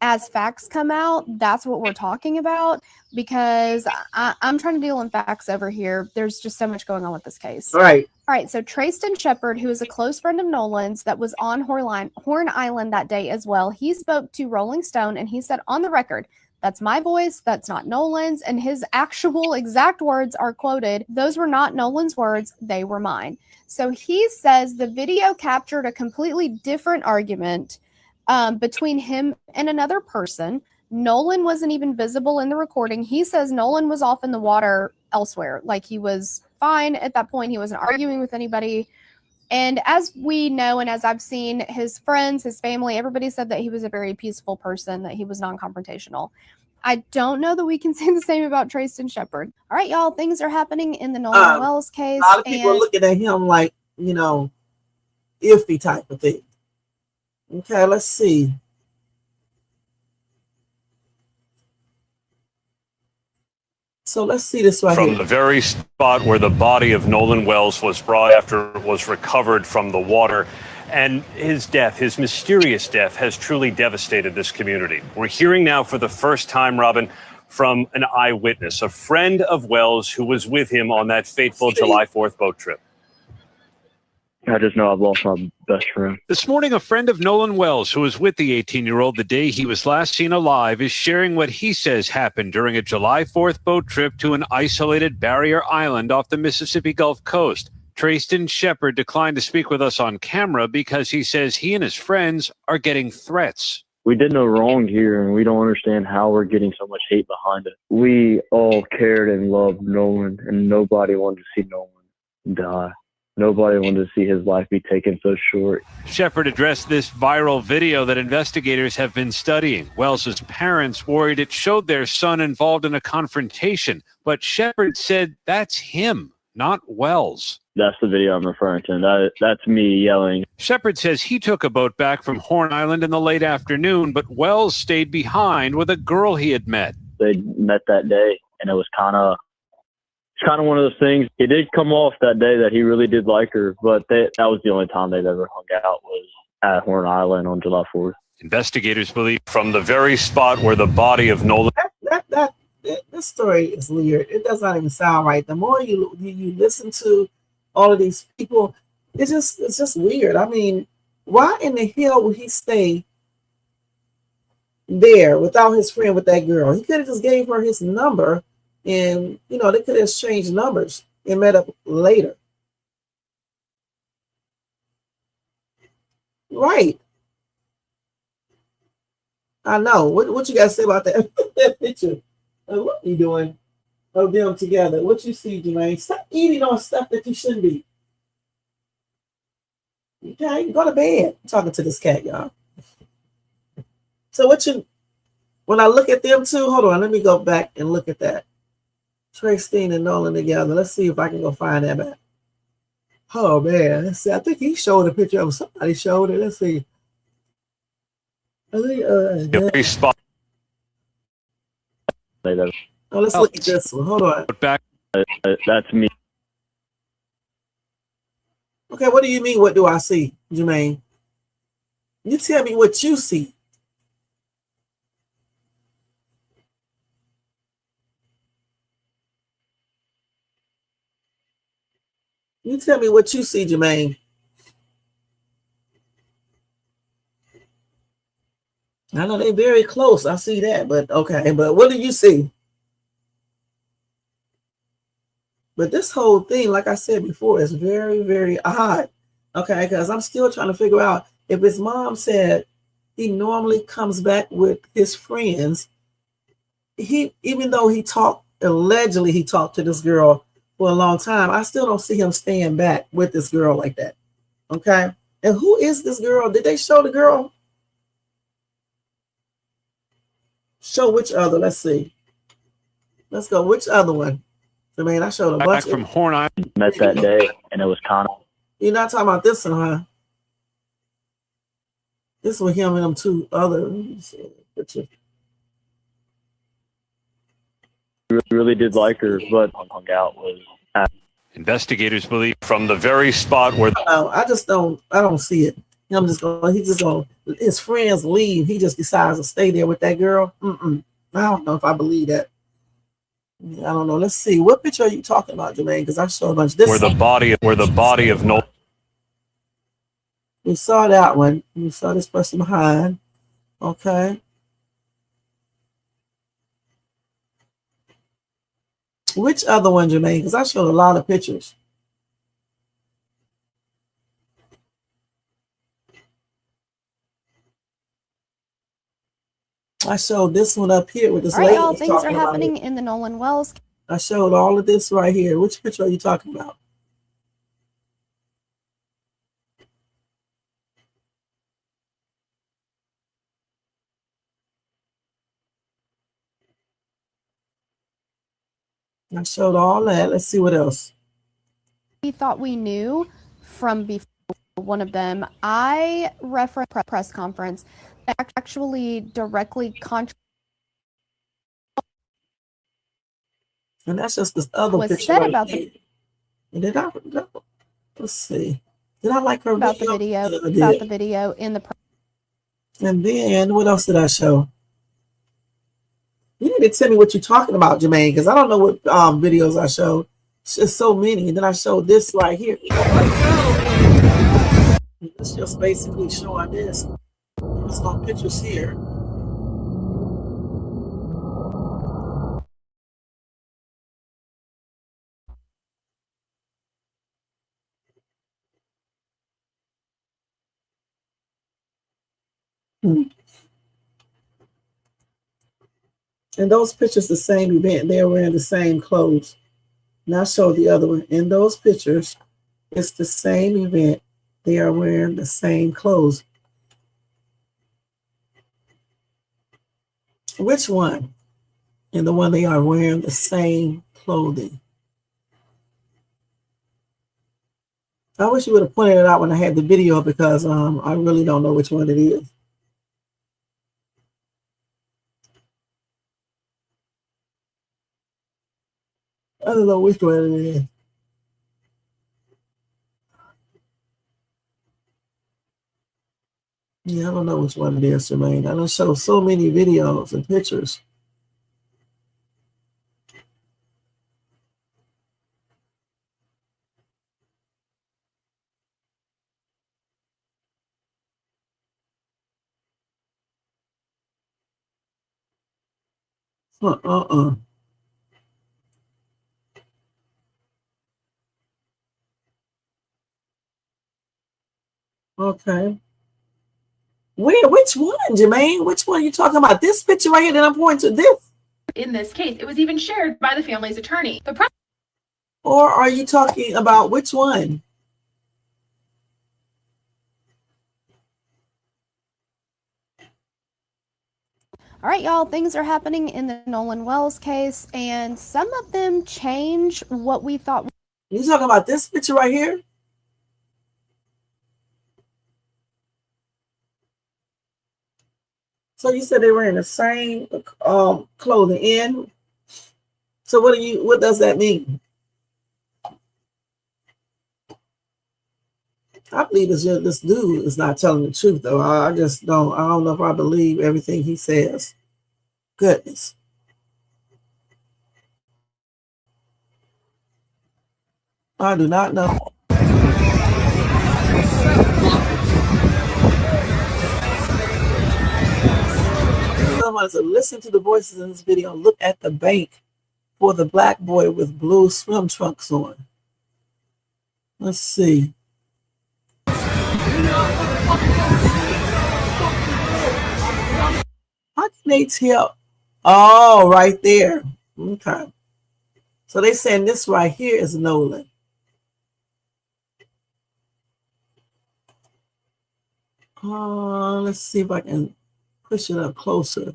as facts come out, that's what we're talking about, because I'm trying to deal in facts over here. There's just so much going on with this case. Right. All right, so Trayston Shepard, who is a close friend of Nolan's that was on Horn Island that day as well, he spoke to Rolling Stone and he said on the record, "That's my voice, that's not Nolan's," and his actual exact words are quoted, "Those were not Nolan's words, they were mine." So he says the video captured a completely different argument between him and another person. Nolan wasn't even visible in the recording. He says Nolan was off in the water elsewhere. Like he was fine at that point. He wasn't arguing with anybody. And as we know, and as I've seen his friends, his family, everybody said that he was a very peaceful person, that he was non-confrontational. I don't know that we can say the same about Trayston Shepard. All right, y'all, things are happening in the Nolan Wells case. A lot of people are looking at him like, you know, iffy type of thing. Okay, let's see. So let's see this right From here. the very spot where the body of Nolan Wells was brought after it was recovered from the water. And his death, his mysterious death, has truly devastated this community. We're hearing now for the first time, Robin, from an eyewitness, a friend of Wells who was with him on that fateful July 4th boat trip. I just know I've lost my best friend. This morning, a friend of Nolan Wells, who was with the 18-year-old the day he was last seen alive, is sharing what he says happened during a July 4th boat trip to an isolated barrier island off the Mississippi Gulf Coast. Trayston Shepard declined to speak with us on camera because he says he and his friends are getting threats. We did no wrong here, and we don't understand how we're getting so much hate behind it. We all cared and loved Nolan, and nobody wanted to see Nolan die. Nobody wanted to see his life be taken so short. Shepard addressed this viral video that investigators have been studying. Wells's parents worried it showed their son involved in a confrontation, but Shepard said that's him, not Wells. That's the video I'm referring to. That's me yelling. Shepard says he took a boat back from Horn Island in the late afternoon, but Wells stayed behind with a girl he had met. They met that day, and it was kind of one of those things. It did come off that day that he really did like her, but that was the only time they've ever hung out was at Horn Island on July 4th. Investigators believe from the very spot where the body of Nolan... This story is weird. It does not even sound right. The more you listen to all of these people, it's just weird. I mean, why in the hell would he stay there without his friend with that girl? He could have just gave her his number, and you know they could have exchanged numbers and met up later. Right. I know. What you guys say about that, that picture? What are you doing of them together? What you see, Jermaine? Stop eating on stuff that you shouldn't be. Okay, go to bed. I'm talking to this cat, y'all. So when I look at them two, hold on, let me go back and look at that. Trayston and Nolan together. Let's see if I can go find that back. Oh man, let's see. I think he showed a picture of somebody showed it. Let's see. I think spot. Oh, let's look at this one. Hold on. Back. That's me. Okay, what do you mean? What do I see, Jermaine? You tell me what you see. You tell me what you see, Jermaine. I know they're very close. I see that, but okay. But what do you see? But this whole thing, like I said before, is very, very odd. Okay, because I'm still trying to figure out if his mom said he normally comes back with his friends. Even though allegedly he talked to this girl for a long time, I still don't see him staying back with this girl like that. Okay, and who is this girl? Did they show the girl? Show which other. Let's see. Let's go. Which other one? Jermaine, I showed a bunch. Back from Horn Island. Met that day, and it was kind of. You're not talking about this one, huh? This was him and them two other. Picture. Really did like her, but hung out was. Investigators believe from the very spot where No, I don't see it. Him just going. He just going. His friends leave. He just decides to stay there with that girl. I don't know if I believe that. I don't know. Let's see. What picture are you talking about, Jermaine? Because I saw a bunch. This where the body of Nolan. We saw that one. We saw this person behind. Okay. Which other one, Jermaine? Because I showed a lot of pictures. I showed this one up here with this All right, lady. y'all, was things are talking about happening it. in the Nolan Wells. I showed all of this right here. Which picture are you talking about? I showed all that. Let's see what else. We thought we knew from before. One of them, I referenced press conference that actually directly And that's just this other was picture said right about here. And did I? Let's see. Did I like her about the video? video I did. about the video in the And then what else did I show? You need to tell me what you're talking about, Jermaine, because I don't know what videos I showed. It's just so many. And then I showed this right here. It's just basically showing this. There's no pictures here. And those pictures, the same event, they're wearing the same clothes. Now I showed the other one. In those pictures, it's the same event. They are wearing the same clothes. Which one? And the one they are wearing the same clothing. I wish you would have pointed it out when I had the video because I really don't know which one it is. I don't know which one it is. Yeah, I don't know which one it is, Jermaine. I don't show so many videos and pictures. Okay. Which one, Jermaine? Which one are you talking about? This picture right here that I'm pointing to this? In this case, it was even shared by the family's attorney. Or are you talking about which one? All right, y'all, things are happening in the Nolan Wells case, and some of them change what we thought. You talking about this picture right here? So you said they were in the same clothing in. So what does that mean? I believe this dude is not telling the truth though. I don't know if I believe everything he says. Goodness. I do not know. Someone said, listen to the voices in this video. Look at the bank for the black boy with blue swim trunks on. Let's see. How can they tell? Oh, right there. Okay. So they saying this right here is Nolan. Let's see if I can push it up closer.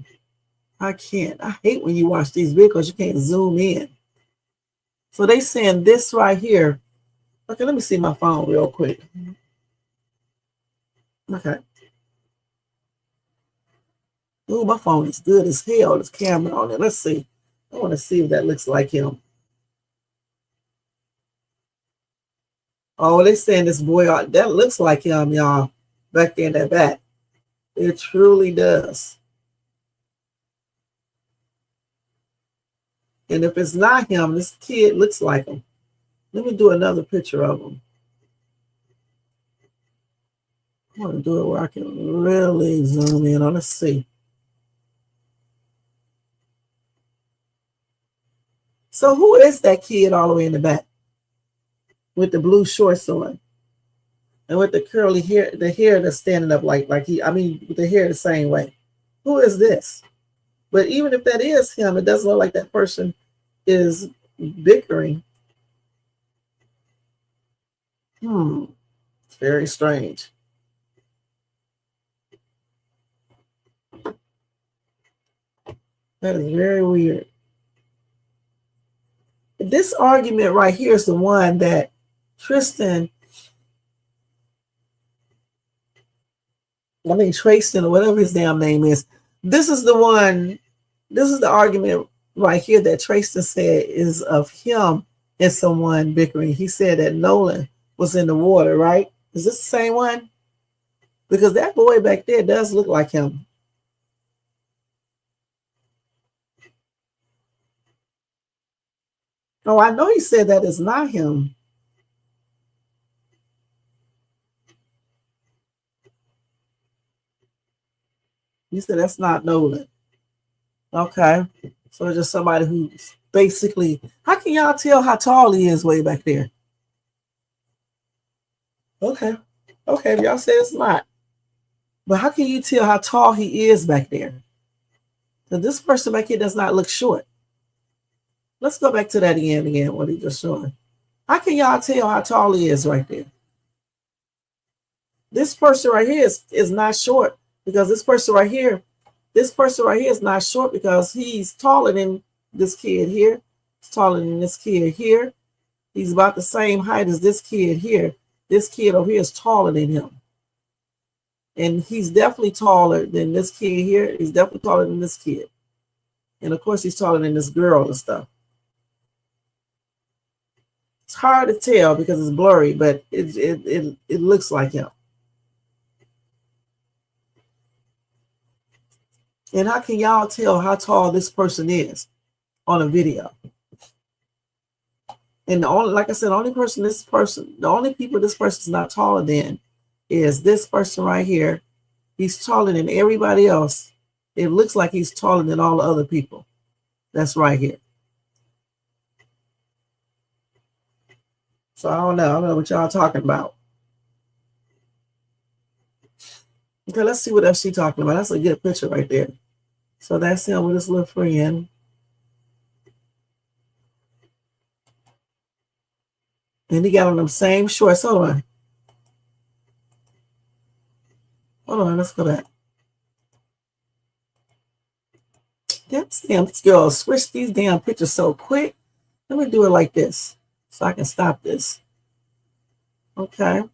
I can't. I hate when you watch these videos, you can't zoom in. So they saying this right here. Okay, let me see my phone real quick. Okay. Oh, my phone is good as hell. This camera on it. Let's see. I want to see if that looks like him. Oh, they saying this boy, that looks like him, y'all. Back there in that back. It truly does. And if it's not him, this kid looks like him. Let me do another picture of him. I want to do it where I can really zoom in on. Let's see. So who is that kid all the way in the back with the blue shorts on and with the curly hair, the hair that's standing up with the hair the same way? Who is this? But even if that is him, it doesn't look like that person is bickering. It's very strange. That is very weird. This argument right here is the one that Tristan, Tristan or whatever his damn name is. This is the argument right here that Tristan said is of him and someone bickering. He said that Nolan was in the water, right? Is this the same one? Because that boy back there does look like him. Oh, I know he said that is not him. He said that's not Nolan. Okay. So it's just somebody who's basically, how can y'all tell how tall he is way back there? Okay. Okay, y'all say it's not. But how can you tell how tall he is back there? So this person back here does not look short. Let's go back to that again, what he just showing. How can y'all tell how tall he is right there? This person right here is not short because this person right here is not short because he's taller than this kid here. He's taller than this kid here. He's about the same height as this kid here. This kid over here is taller than him. And he's definitely taller than this kid here. He's definitely taller than this kid. And of course, he's taller than this girl and stuff. It's hard to tell because it's blurry, but it looks like him. And how can y'all tell how tall this person is on a video? And the only, like I said, the only people this person's not taller than is this person right here. He's taller than everybody else. It looks like he's taller than all the other people. That's right here. So I don't know what y'all talking about. Okay, let's see what else she's talking about. That's a good picture right there. So that's him with his little friend. And he got on them same shorts. Hold on, let's go back. Damn, this girl switched these damn pictures so quick. Let me do it like this so I can stop this. Okay.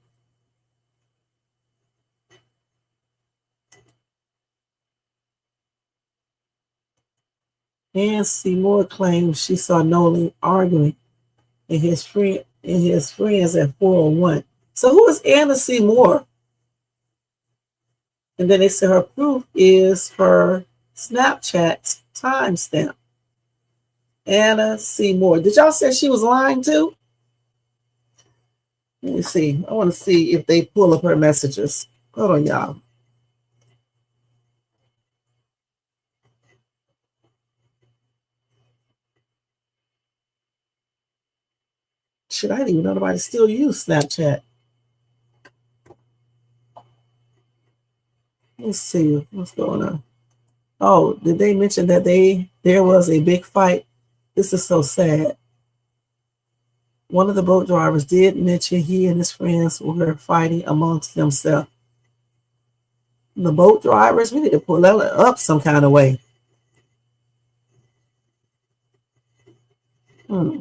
And Seymour claims she saw Nolan arguing and his friends at 401. So who is Anna Seymour? And then they said her proof is her Snapchat timestamp. Anna Seymour. Did y'all say she was lying too? Let me see. I want to see if they pull up her messages. Hold on, y'all. Shit, I didn't even know nobody still use Snapchat. Let's see what's going on. Oh, did they mention that there was a big fight? This is so sad. One of the boat drivers did mention he and his friends were fighting amongst themselves. The boat drivers, we need to pull that up some kind of way. Hmm.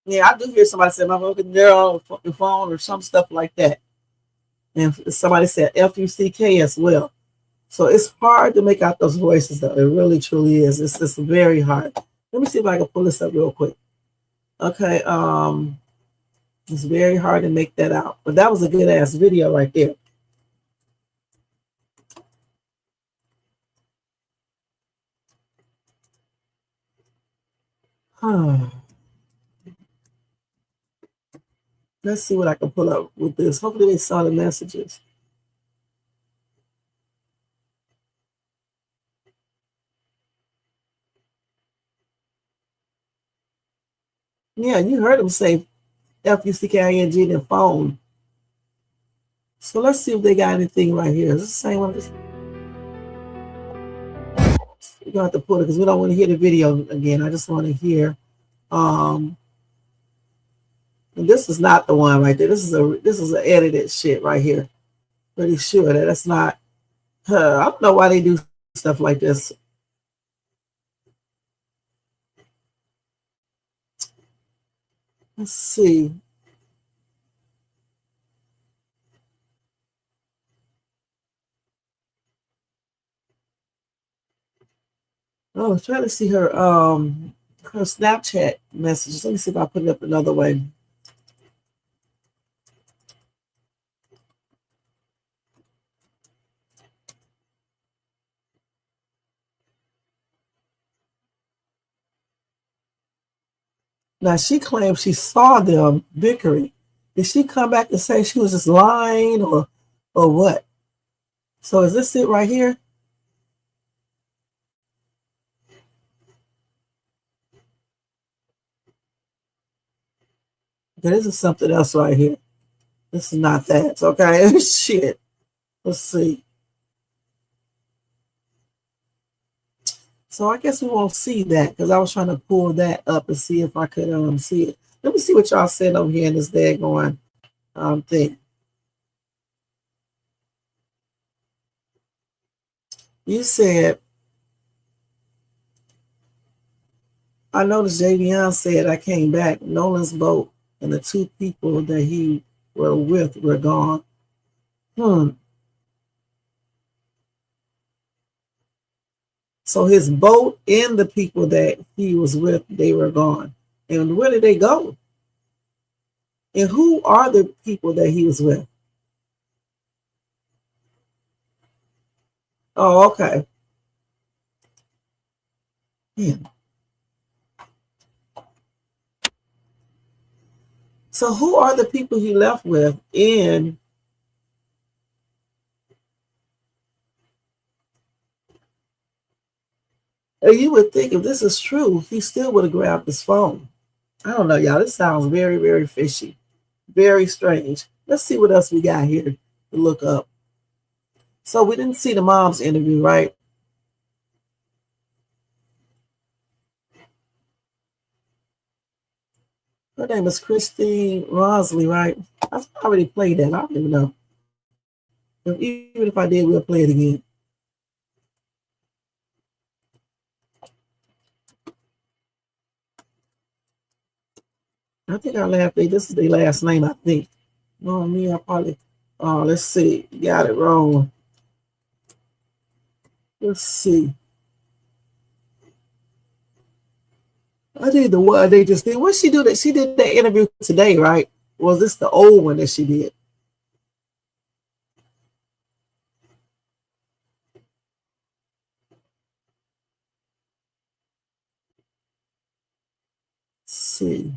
Yeah, I do hear somebody say my fucking girl on the fucking phone or some stuff like that. And somebody said F-U-C-K as well. So it's hard to make out those voices, though. It really, truly is. It's just very hard. Let me see if I can pull this up real quick. Okay, it's very hard to make that out. But that was a good ass video right there. Let's see what I can pull up with this. Hopefully they saw the messages. Yeah, you heard him say F-U-C-K-I-N-G in the phone. So let's see if they got anything right here. Is this the same one? We're gonna have to put it because we don't want to hear the video again. I just want to hear. And this is not the one right there. This is an edited shit right here. Pretty sure that that's not her. I don't know why they do stuff like this. Let's see. I was trying to see her Snapchat messages. Let me see if I put it up another way. Now she claims she saw them bickering. Did she come back and say she was just lying or what? So is this it right here? Okay, this is something else right here. This is not that. Okay, shit. Let's see. So I guess we won't see that because I was trying to pull that up and see if I could see it. Let me see what y'all said over here in this daggone thing. You said, I noticed Javion said I came back. Nolan's boat and the two people that he were with were gone. So his boat and the people that he was with, they were gone. And where did they go? And who are the people that he was with? Oh, okay. Yeah. So who are the people he left with? And you would think if this is true, he still would have grabbed his phone. I don't know, y'all. This sounds very, very fishy. Very strange. Let's see what else we got here to look up. So we didn't see the mom's interview, right? Her name is Christine Rosley, right? I already played that. I don't even know. But even if I did, we'll play it again. I think our last name, this is their last name, I think. No, me, I probably, let's see. Got it wrong. Let's see. I did the one they just did. What she do that? She did that interview today, right? Was this the old one that she did? Let's see.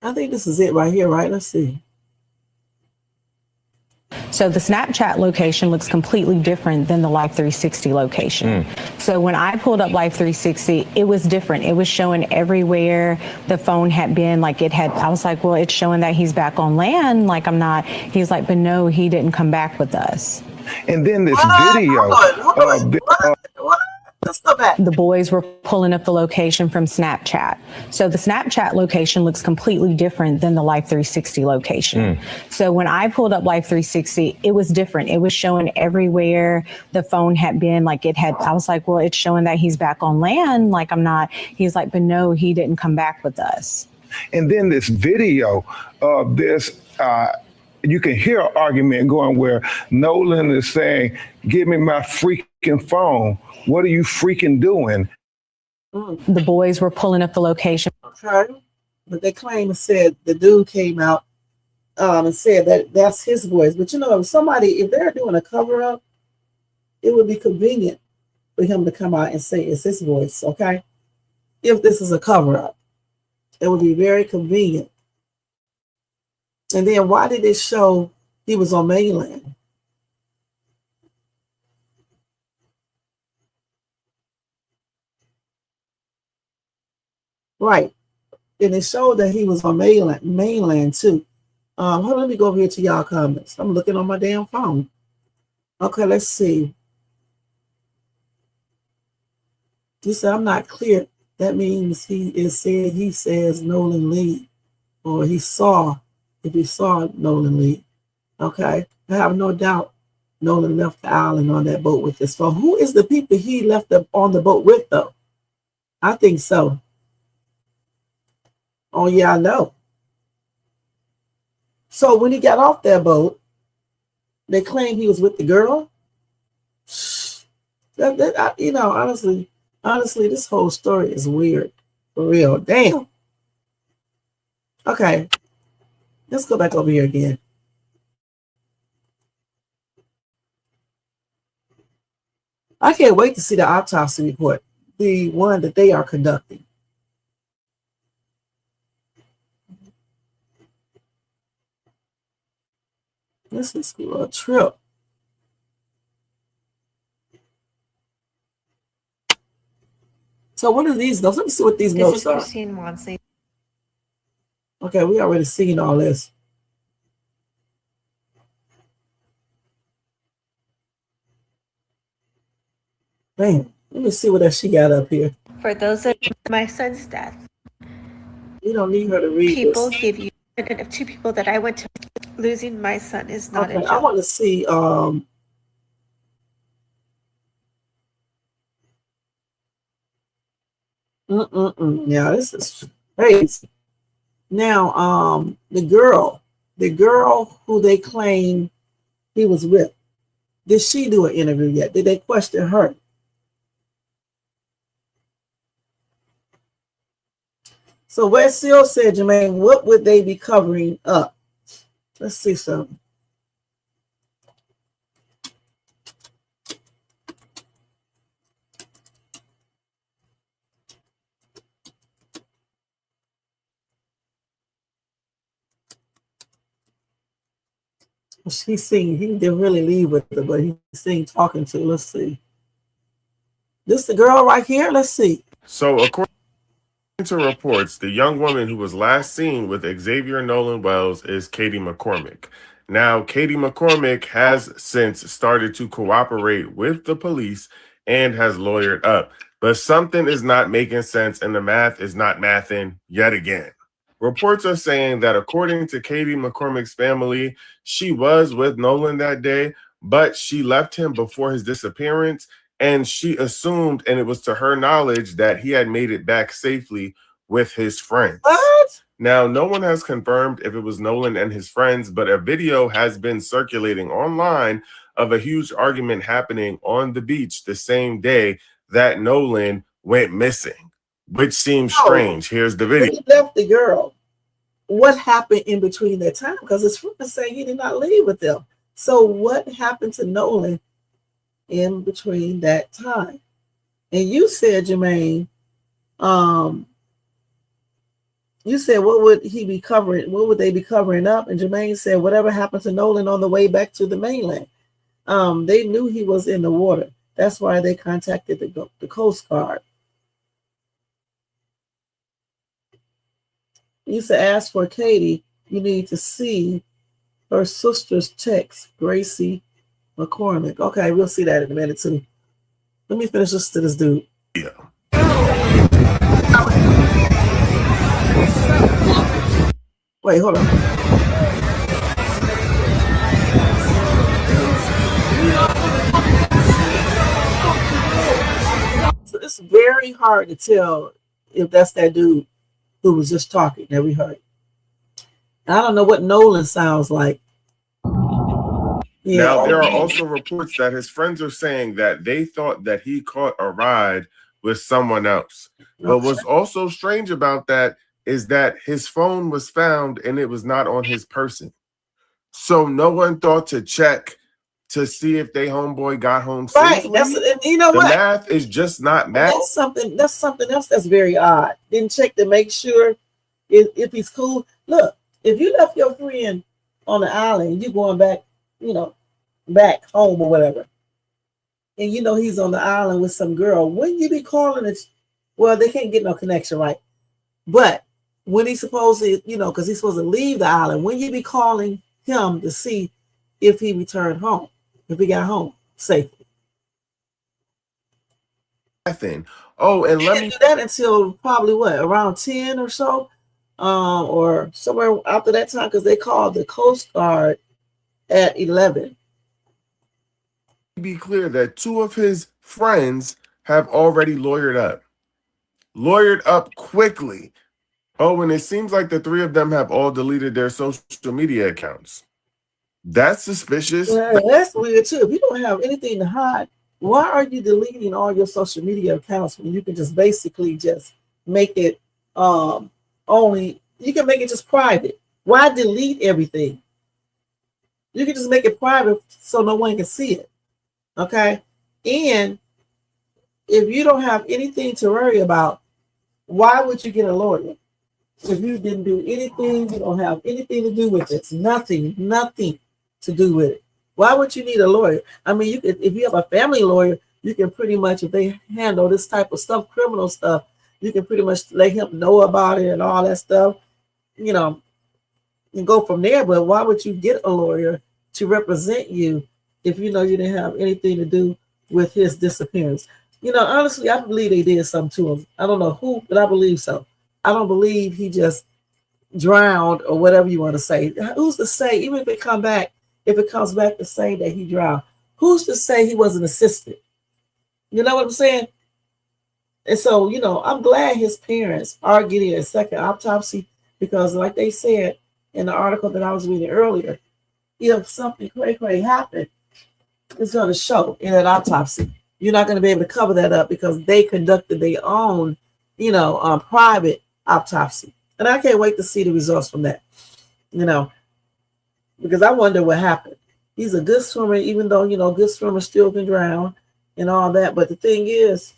I think this is it right here, right? Let's see. So the Snapchat location looks completely different than the Life 360 location. So when I pulled up Life 360, it was different. It was showing everywhere the phone had been. Like it had, I was like, well, it's showing that he's back on land. Like I'm not, he's like, but no, he didn't come back with us. And then this What? video. Hold on. What? Let's go back. The boys were pulling up the location from Snapchat. So the Snapchat location looks completely different than the Life 360 location. So when I pulled up Life 360, it was different. It was showing everywhere the phone had been. Like it had, I was like, well, it's showing that he's back on land. Like I'm not, he's like, but no, he didn't come back with us. And then this video of this, you can hear an argument going where Nolan is saying, give me my freaking phone. What are you freaking doing? The boys were pulling up the location. Okay. But they claim and said the dude came out and said that that's his voice. But you know, if they're doing a cover up, it would be convenient for him to come out and say it's his voice, okay? If this is a cover up, it would be very convenient. And then why did it show he was on mainland? Right. And it showed that he was on mainland too. Hold on, let me go over here to y'all comments. I'm looking on my damn phone. Okay, let's see. You said I'm not clear. That means he says Nolan Lee, or he saw, if he saw Nolan Lee. Okay. I have no doubt Nolan left the island on that boat with his phone. Who is the people he left on the boat with, though? I think so. Oh, yeah, I know. So when he got off that boat, they claimed he was with the girl. Honestly, this whole story is weird. For real. Damn. Okay. Let's go back over here again. I can't wait to see the autopsy report, the one that they are conducting. This is a trip. So what are these notes? Let me see what these notes are. Christine Wansley. Okay, we already seen all this. Man, let me see what else she got up here. For those of my son's death, You don't need her to read people this. give you of two people that I went to. Losing my son is not a Okay, joke. I want to see Now this is crazy. Now the girl who they claim he was with, did she do an interview yet? Did they question her? So West Seal said, Jermaine, what would they be covering up? Let's see something. He didn't really leave with her, but he seen talking to her. Let's see. This the girl right here? Let's see. So according to reports, the young woman who was last seen with Xavier Nolan Wells is Katie McCormick. Now, Katie McCormick has since started to cooperate with the police and has lawyered up. But something is not making sense and the math is not mathing yet again. Reports are saying that according to Katie McCormick's family, she was with Nolan that day, but she left him before his disappearance. And she assumed, and it was to her knowledge, that he had made it back safely with his friends. What? Now, no one has confirmed if it was Nolan and his friends, but a video has been circulating online of a huge argument happening on the beach the same day that Nolan went missing, which seems strange. Here's the video. He left the girl. What happened in between that time? Because his friends say he did not leave with them. So what happened to Nolan in between that time? And you said, Jermaine, you said what would he be covering? What would they be covering up? And Jermaine said whatever happened to Nolan on the way back to the mainland. They knew he was in the water. That's why they contacted the Coast Guard. You said ask for Katie. You need to see her sister's text, Gracie McCormick. Okay, we'll see that in a minute too. Let me finish this to this dude. Yeah. Wait, hold on. So it's very hard to tell if that's that dude who was just talking that we heard. I don't know what Nolan sounds like. Yeah. Now, there are also reports that his friends are saying that they thought that he caught a ride with someone else. But what's also strange about that is that his phone was found and it was not on his person. So no one thought to check to see if they homeboy got home safely. Right. That's, and you know the what? math is just not math. That's something else that's very odd. Didn't check to make sure if he's cool. Look, if you left your friend on the island, you going back, back home or whatever, and he's on the island with some girl, wouldn't you be calling it? Well, they can't get no connection, right? But when he's supposed to, because he's supposed to leave the island, wouldn't you be calling him to see if he returned home, if he got home safely? Oh, and let me do that until probably around 10 or so, or somewhere after that time, because they called the Coast Guard at 11. be clear that two of his friends have already lawyered up quickly. Oh, and it seems like the three of them have all deleted their social media accounts. That's suspicious. Yeah, that's weird too. If you don't have anything to hide, why are you deleting all your social media accounts when you can just basically just make it only, you can make it just private? Why delete everything? You can just make it private so no one can see it. Okay? And if you don't have anything to worry about, why would you get a lawyer? If you didn't do anything, you don't have anything to do with it. Nothing to do with it. Why would you need a lawyer? I mean, if you have a family lawyer, you can pretty much, if they handle this type of stuff, criminal stuff, you can pretty much let him know about it and all that stuff, and go from there. But why would you get a lawyer to represent you if you didn't have anything to do with his disappearance? Honestly, I believe they did something to him. I don't know who, but I believe so. I don't believe he just drowned or whatever you want to say. Who's to say, even if it comes back to say that he drowned, who's to say he wasn't assisted? You know what I'm saying? And so, I'm glad his parents are getting a second autopsy, because like they said in the article that I was reading earlier, if something cray happened, it's going to show in an autopsy. You're not going to be able to cover that up because they conducted their own, private autopsy. And I can't wait to see the results from that, because I wonder what happened. He's a good swimmer, even though, good swimmers still can drown and all that. But the thing is,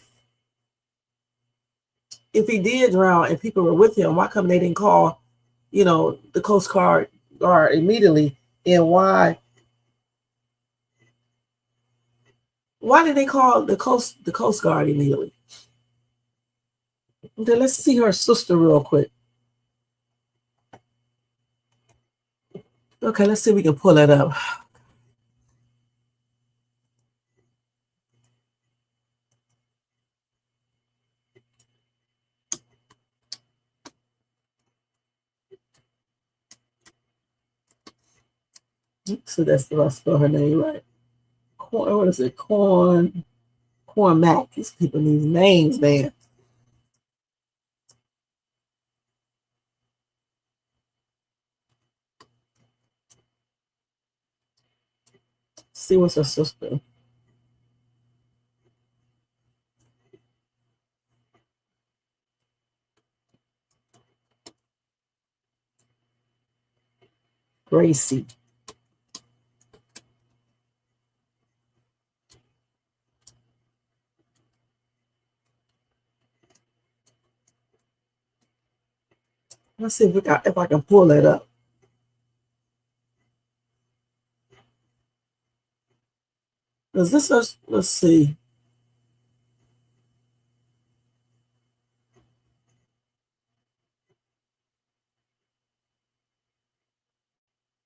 if he did drown and people were with him, why come they didn't call, the Coast Guard immediately? And why did they call the Coast Guard immediately? Okay, let's see her sister real quick. Okay, let's see if we can pull that up. So that's the I spell her name right. What is it? Corn Mac. These people need names, man. See what's her sister. Gracie. Let's see if I can pull that up. Is this us? Let's see.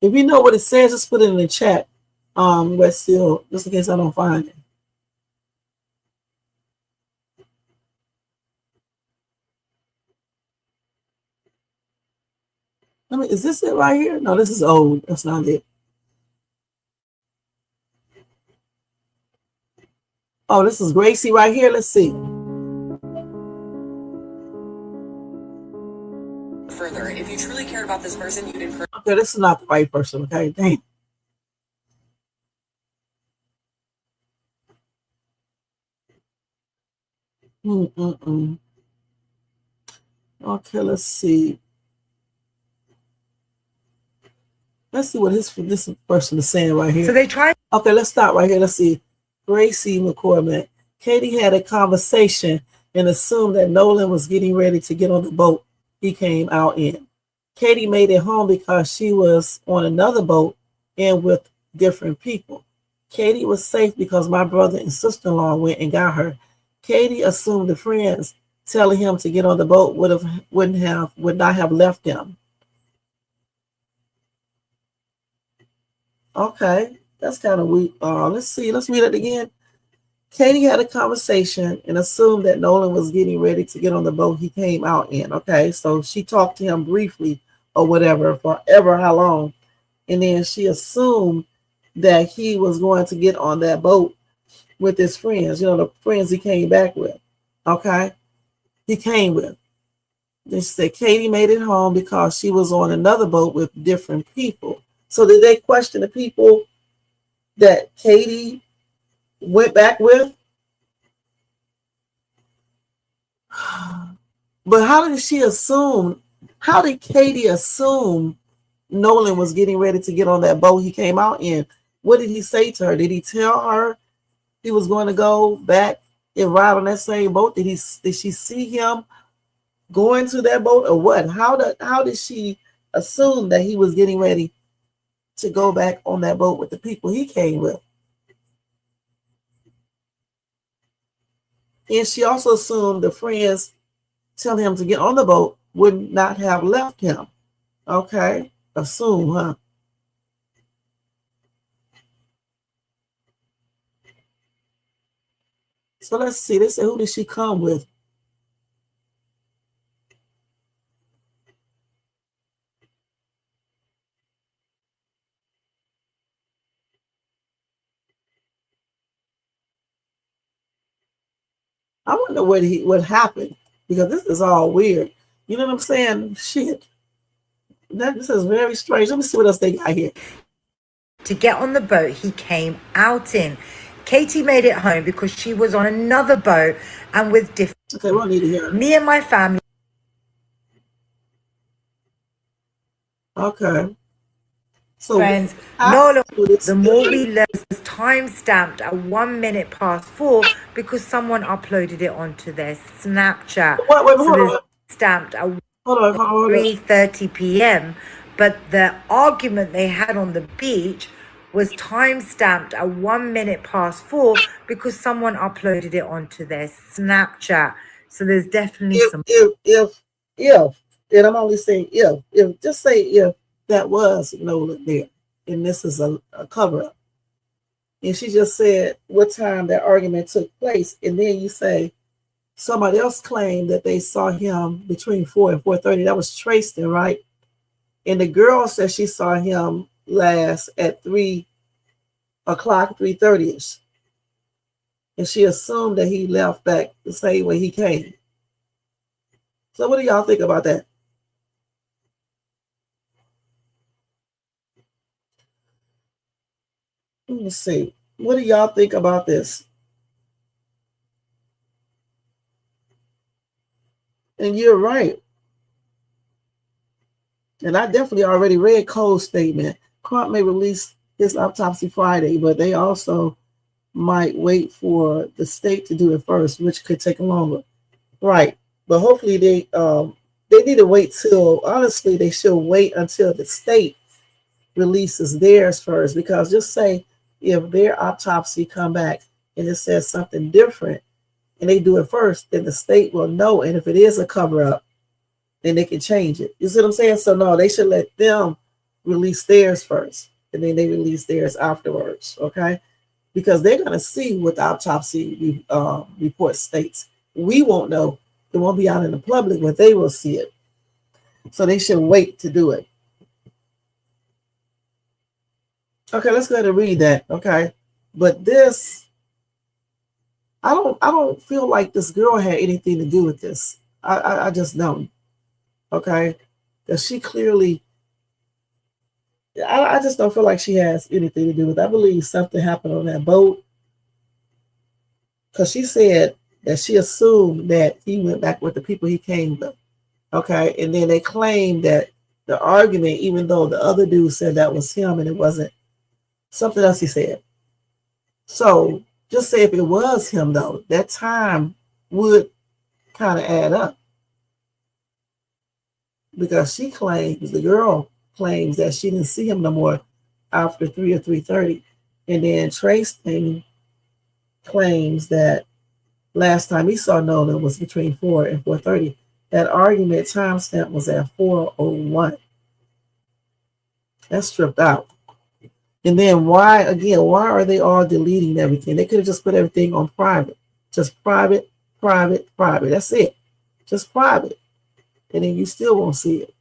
If you know what it says, just put it in the chat. But still, just in case I don't find it. Is this it right here? No, this is old. That's not it. Oh, this is Gracie right here. Let's see. Further, if you truly cared about this person, you'd encourage. Okay, this is not the right person. Okay, dang. Okay, let's see. Let's see what this person is saying right here. So they tried. Okay, let's start right here. Let's see. Gracie McCormick. Katie had a conversation and assumed that Nolan was getting ready to get on the boat he came out in. Katie made it home because she was on another boat and with different people. Katie was safe because my brother and sister-in-law went and got her. Katie assumed the friends telling him to get on the boat would not have left them. Okay, that's kind of weak. Let's see. Let's read it again. Katie had a conversation and assumed that Nolan was getting ready to get on the boat he came out in. Okay, so she talked to him briefly or whatever, forever how long. And then she assumed that he was going to get on that boat with his friends, the friends he came back with. Okay, he came with. They said Katie made it home because she was on another boat with different people. So did they question the people that Katie went back with? But how did Katie assume Nolan was getting ready to get on that boat he came out in? What did he say to her? Did he tell her he was going to go back and ride on that same boat? Did she see him going to that boat or what? How did she assume that he was getting ready to go back on that boat with the people he came with? And she also assumed the friends telling him to get on the boat would not have left him. Okay, assume, huh? So let's see. They say, who did she come with? I wonder what happened, because this is all weird. You know what I'm saying? Shit. This is very strange. Let me see what else they got here. To get on the boat he came out in. Katie made it home because she was on another boat and with different. Okay, we'll need to hear it. Me and my family. Okay. So friends, Nolan, the more we learn, was time stamped at 1 minute past 4 because someone uploaded it onto their Snapchat. So there's stamped at 3:30 p.m. But the argument they had on the beach was time stamped at 1 minute past 4 because someone uploaded it onto their Snapchat. So there's definitely if, and I'm only saying if, just say if that was Nolan there, and this is a cover-up. And she just said what time that argument took place, and then you say somebody else claimed that they saw him between 4 and 4:30. That was Tristan, right? And the girl said she saw him last at 3 o'clock, 3:30ish. And she assumed that he left back the same way he came. So what do y'all think about that? Let me see. What do y'all think about this? And you're right. And I definitely already read Cole's statement. Crump may release his autopsy Friday, but they also might wait for the state to do it first, which could take longer. Right. But hopefully they need to wait till, honestly, they should wait until the state releases theirs first, because just say if their autopsy come back and it says something different and they do it first, then the state will know. And if it is a cover-up, then they can change it. You see what I'm saying? So no, they should let them release theirs first, and then they release theirs afterwards, okay? Because they're going to see what the autopsy report states. We won't know. It won't be out in the public, but they will see it. So they should wait to do it. Okay, let's go ahead and read that. Okay, but this, I don't feel like this girl had anything to do with this. I just don't. Okay, because she clearly, I just don't feel like she has anything to do with it. I believe something happened on that boat because she said that she assumed that he went back with the people he came with. Okay, and then they claimed that the argument, even though the other dude said that was him and it wasn't, something else he said. So just say if it was him though, that time would kind of add up because she claims, the girl claims that she didn't see him no more after 3 or 3:30, and then Trace claims that last time he saw Nolan was between 4 and 4:30. That argument timestamp was at 4:01. That's stripped out. And then why are they all deleting everything? They could have just put everything on private. Just private, private, private. That's it. Just private. And then you still won't see it.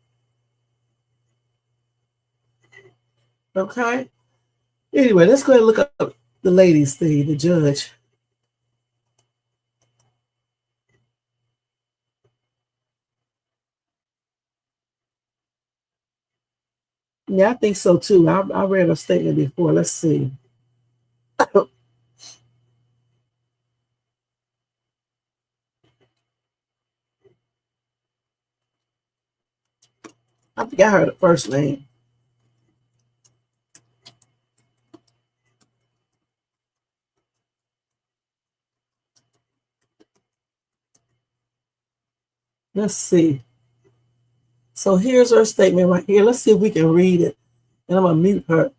Okay? Anyway, let's go ahead and look up the ladies thing, the judge. Yeah, I think so too. I read a statement before. Let's see. I think I heard the first name. Let's see. So here's her statement right here. Let's see if we can read it. And I'm going to mute her.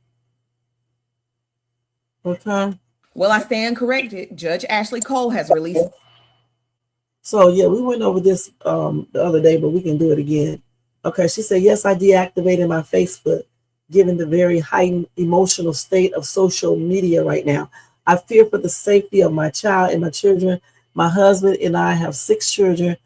Okay. Well, I stand corrected. Judge Ashley Cole has released. So yeah, we went over this the other day, but we can do it again. Okay, she said, yes, I deactivated my Facebook, given the very heightened emotional state of social media right now. I fear for the safety of my child and my children. My husband and I have 6 children,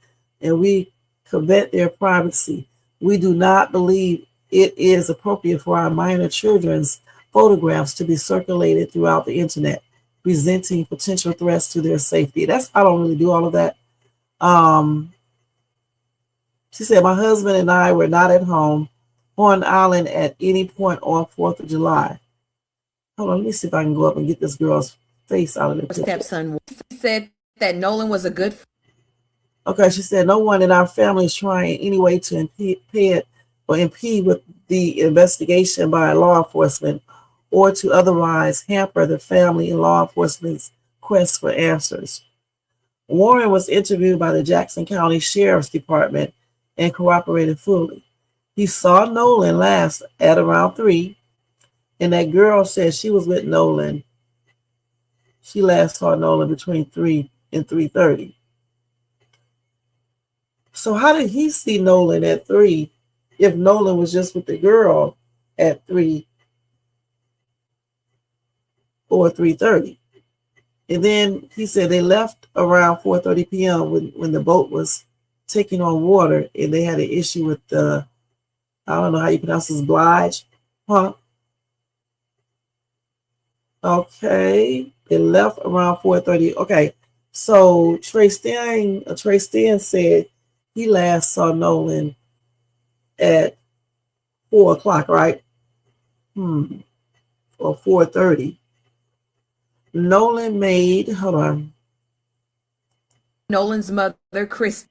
and we covet their privacy. We do not believe it is appropriate for our minor children's photographs to be circulated throughout the internet, presenting potential threats to their safety. I don't really do all of that. She said, my husband and I were not at home on the island at any point on 4th of July. Hold on, let me see if I can go up and get this girl's face out of the picture. Stepson said that Nolan was a good. Okay, she said, no one in our family is trying any way to impede with the investigation by law enforcement or to otherwise hamper the family and law enforcement's quest for answers. Warren was interviewed by the Jackson County Sheriff's Department and cooperated fully. He saw Nolan last at around 3, and that girl said she was with Nolan. She last saw Nolan between 3 and 3:30. So how did he see Nolan at 3 if Nolan was just with the girl at 3 or 3:30? And then he said they left around 4:30 p.m. when the boat was taking on water, and they had an issue with the, I don't know how you pronounce this, Blige, huh? Okay, they left around 4:30. Okay, so Trey Stan said he last saw Nolan at 4 o'clock, right? Or 4:30. Nolan made, hold on. Nolan's mother, Chris.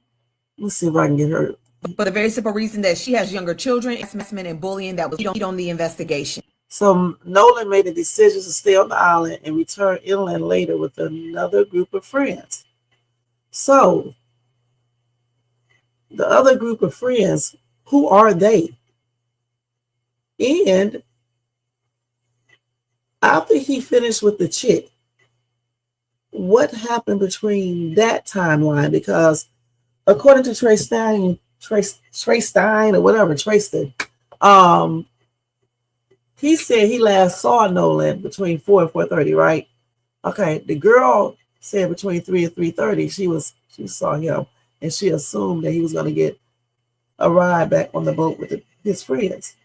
Let's see if I can get her. For the very simple reason that she has younger children, harassment and bullying that was on the investigation. So Nolan made a decision to stay on the island and return inland later with another group of friends. So the other group of friends, who are they? And after he finished with the chick, what happened between that timeline? Because according to Trey Stein or whatever, Trayston, he said he last saw Nolan between 4 and 4:30, right? Okay, the girl said between 3 and 3:30 she saw him, and she assumed that he was going to get a ride back on the boat with his friends,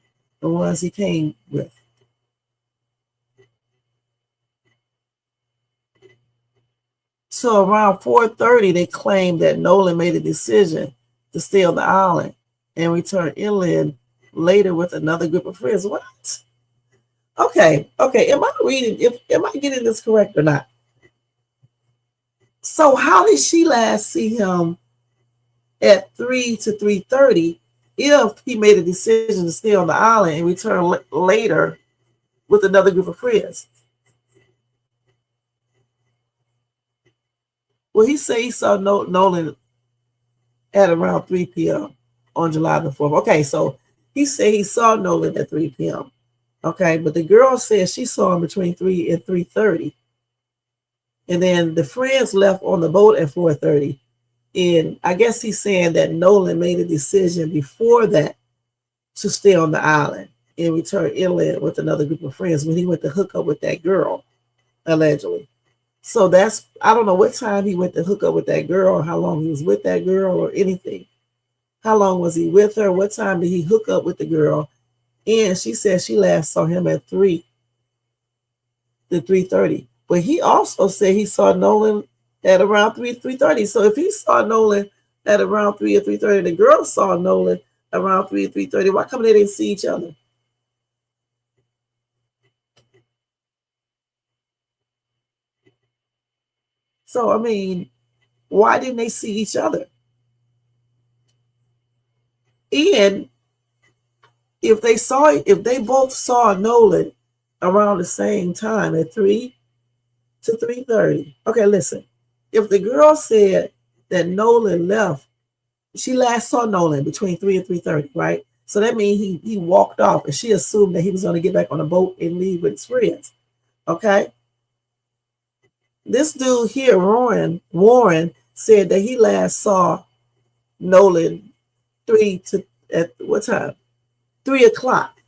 the ones he came with. So around 4:30, they claimed that Nolan made a decision to stay on the island and return inland later with another group of friends. What? Okay. Am I getting this correct or not? So how did she last see him at 3 to 3:30 if he made a decision to stay on the island and return later with another group of friends? Well, he said he saw Nolan at around 3 p.m. on July the 4th. Okay, so he said he saw Nolan at 3 p.m. Okay, but the girl said she saw him between 3 and 3:30. And then the friends left on the boat at 4:30. And I guess he's saying that Nolan made a decision before that to stay on the island and return inland with another group of friends when he went to hook up with that girl, allegedly. So I don't know what time he went to hook up with that girl, or how long he was with that girl, or anything. How long was he with her? What time did he hook up with the girl? And she said she last saw him at 3 to 3:30. But he also said he saw Nolan at around 3:30. So if he saw Nolan at around 3 or 3:30, the girl saw Nolan around 3 or 3:30, why come they didn't see each other? So, I mean, why didn't they see each other? And if they both saw Nolan around the same time at 3 to 3:30. Okay, listen. If the girl said that Nolan left, she last saw Nolan between 3 and 3:30, right? So that means he walked off, and she assumed that he was going to get back on the boat and leave with his friends. Okay. This dude here, Warren, said that he last saw Nolan at what time? 3 o'clock.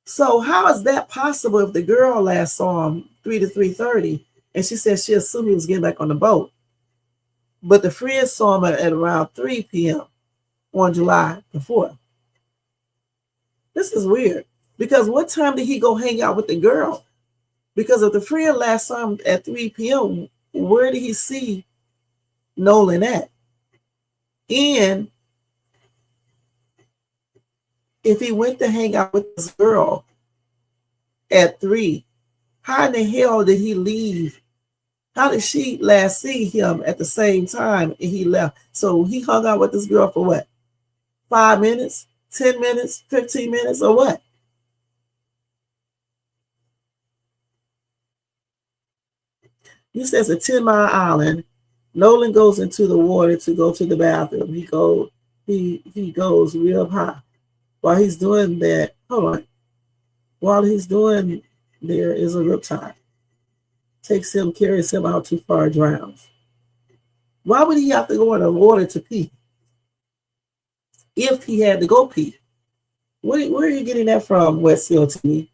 So how is that possible if the girl last saw him 3 to 3:30, and she said she assumed he was getting back on the boat, but the friends saw him at around 3 p.m. on July the 4th? This is weird, because what time did he go hang out with the girl? Because if the friend last saw him at 3 p.m., where did he see Nolan at? And if he went to hang out with this girl at 3, how in the hell did he leave? How did she last see him at the same time and he left? So he hung out with this girl for what? 5 minutes, 10 minutes, 15 minutes, or what? He says a 10-mile island. Nolan goes into the water to go to the bathroom. He goes real high. While he's doing that, hold on. While he's doing, there is a riptide. Carries him out too far, drowns. Why would he have to go in the water to pee? If he had to go pee. Where are you getting that from, Westfield TV?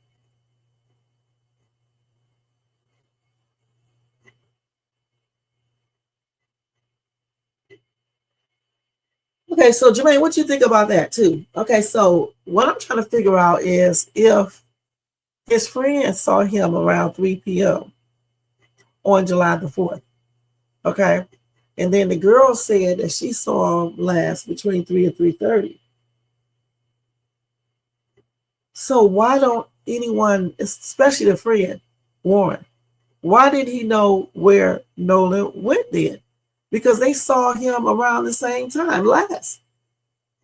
Okay, so Jermaine, what do you think about that too? Okay, so what I'm trying to figure out is if his friend saw him around 3 p.m. on July the 4th, okay? And then the girl said that she saw him last between 3 and 3:30. So why don't anyone, especially the friend, Warren, why did he know where Nolan went then? Because they saw him around the same time last.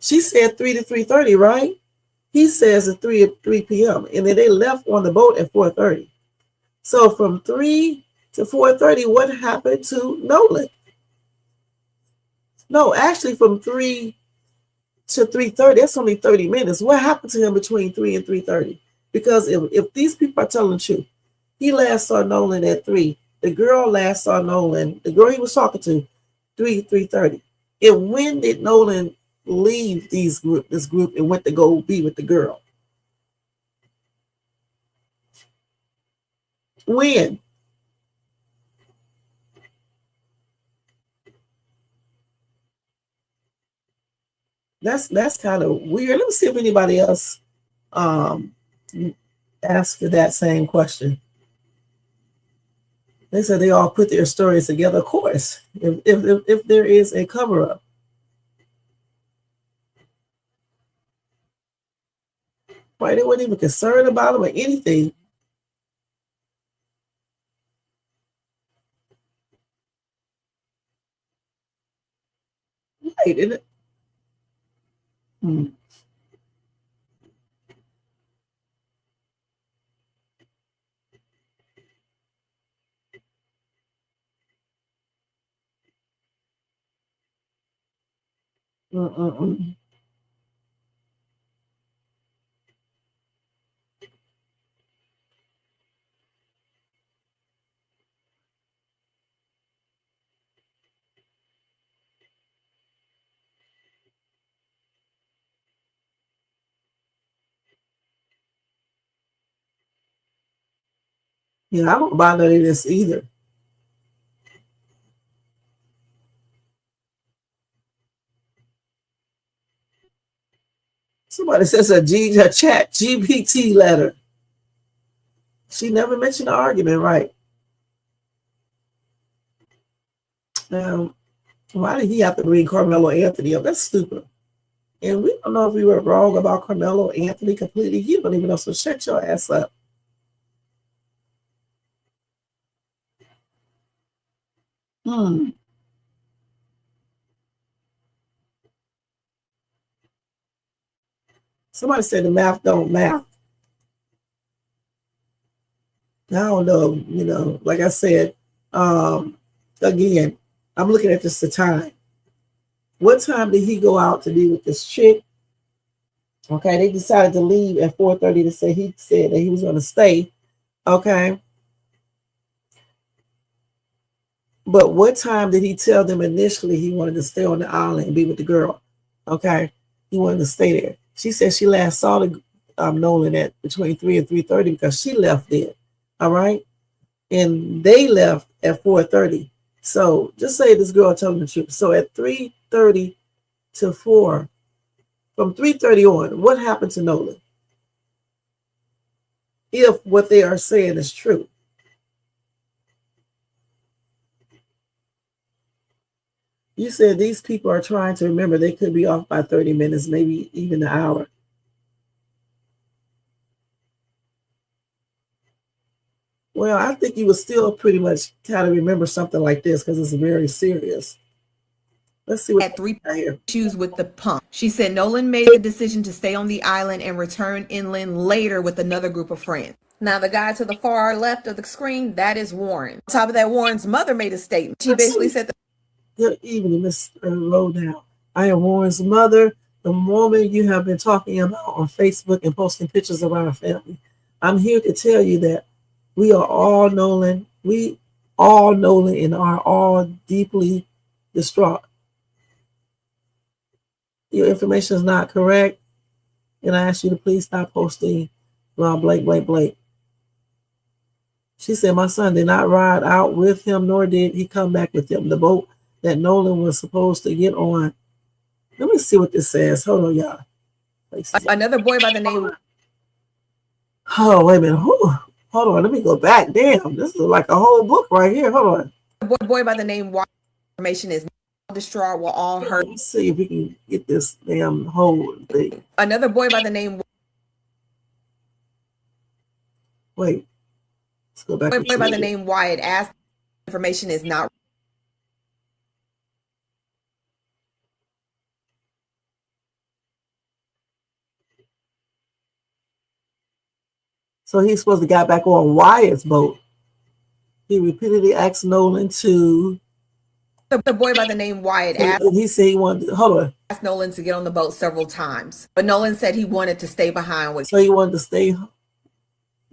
She said 3 to 3:30, right? He says at 3 p.m. And then they left on the boat at 4:30. So from 3 to 4:30, what happened to Nolan? No, actually from 3 to 3:30, that's only 30 minutes. What happened to him between 3 and 3:30? Because if these people are telling the truth, he last saw Nolan at 3. The girl last saw Nolan, the girl he was talking to, 3:30. And when did Nolan leave this group and went to go be with the girl? When? That's kind of weird. Let me see if anybody else asked that same question. They said they all put their stories together. Of course, if there is a cover up. Right, they weren't even concerned about him or anything. Right, isn't it? Mm-mm-mm. Yeah, I don't buy none of this either. Somebody says a chat GPT letter. She never mentioned the argument, right? Why did he have to bring Carmelo Anthony up? That's stupid. And we don't know if we were wrong about Carmelo Anthony completely. You don't even know, so shut your ass up. Somebody said the math don't math. I don't know, like I said, again, I'm looking at this the time. What time did he go out to be with this chick? Okay, they decided to leave at 4:30 to say he said that he was going to stay. Okay. But what time did he tell them initially he wanted to stay on the island and be with the girl? Okay. He wanted to stay there. She said she last saw the Nolan at between 3 and 3:30 because she left then. All right. And they left at 4:30. So just say this girl told the truth. So at 3:30 to 4, from 3:30 on, what happened to Nolan? If what they are saying is true. You said these people are trying to remember they could be off by 30 minutes, maybe even an hour. Well, I think you would still pretty much kind of remember something like this because it's very serious. Let's see what had 3 issues with the pump. She said Nolan made the decision to stay on the island and return inland later with another group of friends. Now, the guy to the far left of the screen, that is Warren. On top of that, Warren's mother made a statement. She basically said that. Good evening, Miss Lowdown. I am Warren's mother, the woman you have been talking about on Facebook and posting pictures of our family. I'm here to tell you that we are all Nolan. We all Nolan and are all deeply distraught. Your information is not correct, and I ask you to please stop posting blank. She said my son did not ride out with him, nor did he come back with him. The boat that Nolan was supposed to get on. Let me see what this says. Hold on, y'all. Another boy by the name. Oh, wait a minute. Hold on. Let me go back. Damn, this is like a whole book right here. Hold on. A boy by the name Wyatt. Information is distraught. Will all hurt. Let's see if we can get this damn whole thing. Another boy by the name. Wait. Let's go back. A boy by the name Wyatt asked. Information is not. So he's supposed to got back on Wyatt's boat. He repeatedly asked Nolan to. The boy by the name Wyatt asked. He said he wanted. Hold on. Asked Nolan to get on the boat several times, but Nolan said he wanted to stay behind with. So he wanted to stay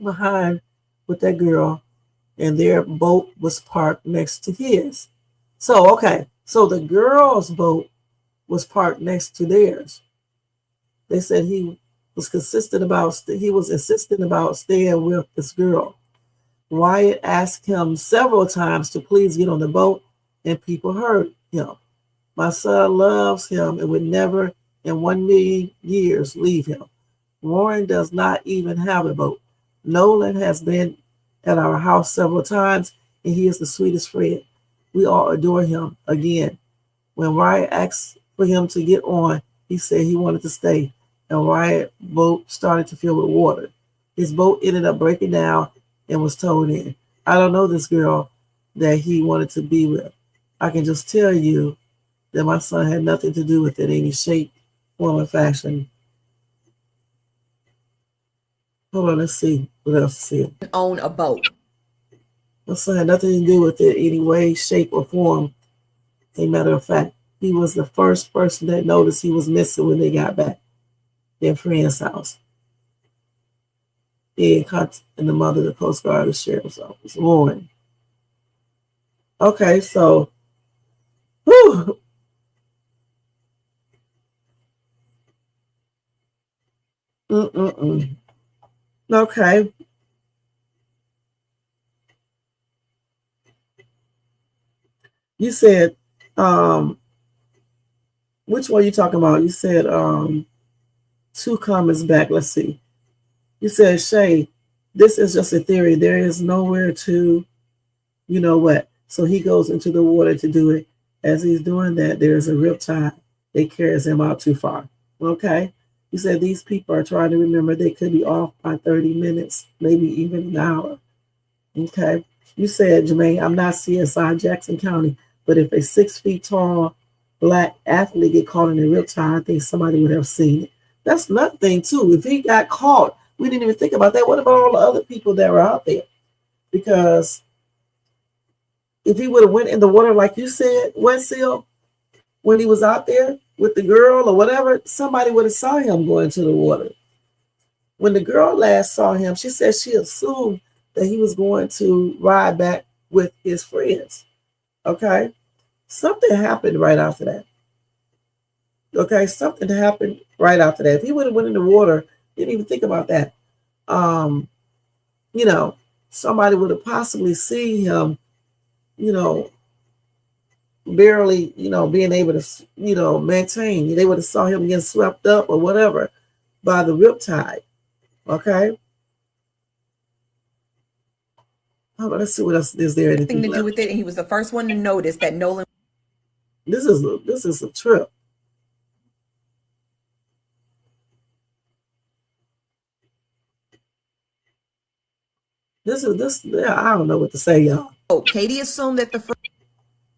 behind with that girl, and their boat was parked next to his. So okay, so the girl's boat was parked next to theirs. They said he was insistent about staying with this girl. Wyatt asked him several times to please get on the boat, and people heard him. My son loves him and would never in 1,000,000 years leave him. Warren does not even have a boat. Nolan has been at our house several times. and he is the sweetest friend. We all adore him. Again, when Riot asked for him to get on, he said he wanted to stay, and Riot boat started to fill with water. His boat ended up breaking down and was towed in. I don't know this girl that he wanted to be with. I can just tell you that my son had nothing to do with it in any shape, form, or fashion. Hold on, let's see what else is here. Own a boat. My son had nothing to do with it in any way, shape, or form. As a matter of fact, he was the first person that noticed he was missing when they got back their friend's house. And the mother of the Coast Guard, the sheriff's office, Warren. Okay, so, whew. Okay. You said, which one you talking about? You said, 2 comments back. Let's see. You said, Shay, this is just a theory. There is nowhere to, you know what. So he goes into the water to do it. As he's doing that, there is a riptide that carries him out too far. Okay. You said these people are trying to remember they could be off by 30 minutes, maybe even an hour. Okay. You said, Jermaine, I'm not CSI Jackson County, but if a 6 feet tall Black athlete get caught in a riptide, I think somebody would have seen it. That's another thing too. If he got caught, we didn't even think about that. What about all the other people that were out there? Because if he would have went in the water, like you said, Westfield, when he was out there with the girl or whatever, somebody would have saw him go into the water. When the girl last saw him, she said she assumed that he was going to ride back with his friends. Okay? Something happened right after that. Okay? Something happened right after that. If he would have went in the water, didn't even think about that. You know, somebody would have possibly seen him, you know, barely, you know, being able to, you know, maintain. They would have saw him getting swept up or whatever by the riptide. Okay. Hold on, let's see what else is there. Anything to do with it, and he was the first one to notice that Nolan. This is a trip. Yeah, I don't know what to say, y'all. Oh, Katie assumed that the.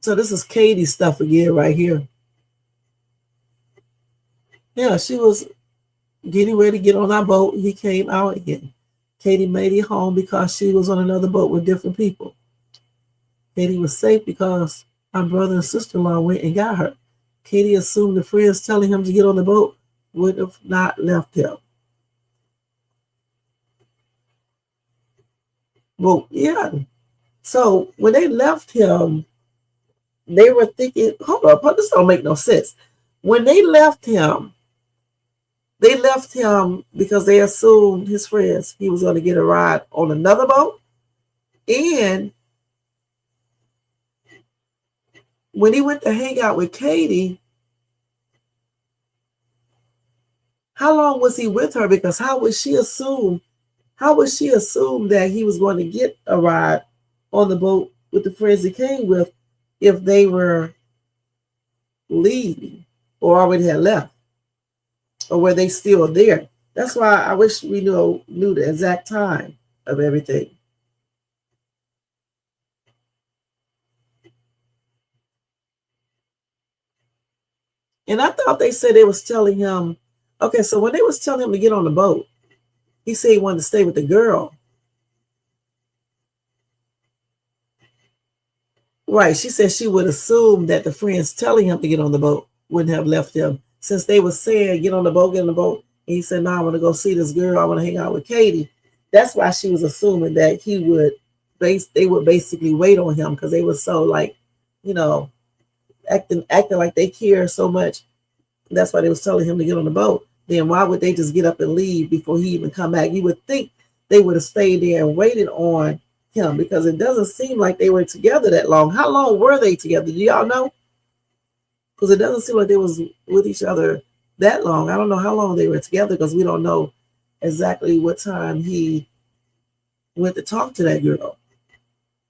So this is Katie's stuff again right here. Yeah, she was getting ready to get on our boat. He came out again. Katie made it home because she was on another boat with different people. Katie was safe because my brother and sister-in-law went and got her. Katie assumed the friends telling him to get on the boat would have not left him. Well, yeah. So when they left him, they were thinking, hold up, this don't make no sense. When they left him because they assumed his friends, he was going to get a ride on another boat. And when he went to hang out with Katie, how long was he with her? Because how would she assume that he was going to get a ride on the boat with the friends he came with if they were leaving or already had left? Or were they still there? That's why I wish we knew the exact time of everything. And I thought they said they was telling him, okay, so when they was telling him to get on the boat, he said he wanted to stay with the girl. Right, she said she would assume that the friends telling him to get on the boat wouldn't have left him. Since they were saying, get on the boat. And he said, no, I want to go see this girl. I want to hang out with Katie. That's why she was assuming that they would basically wait on him because they were so like, you know, acting like they care so much. That's why they was telling him to get on the boat. Then why would they just get up and leave before he even come back? You would think they would have stayed there and waited on him because it doesn't seem like they were together that long. How long were they together? Do y'all know? Because it doesn't seem like they was with each other that long. I don't know how long they were together because we don't know exactly what time he went to talk to that girl.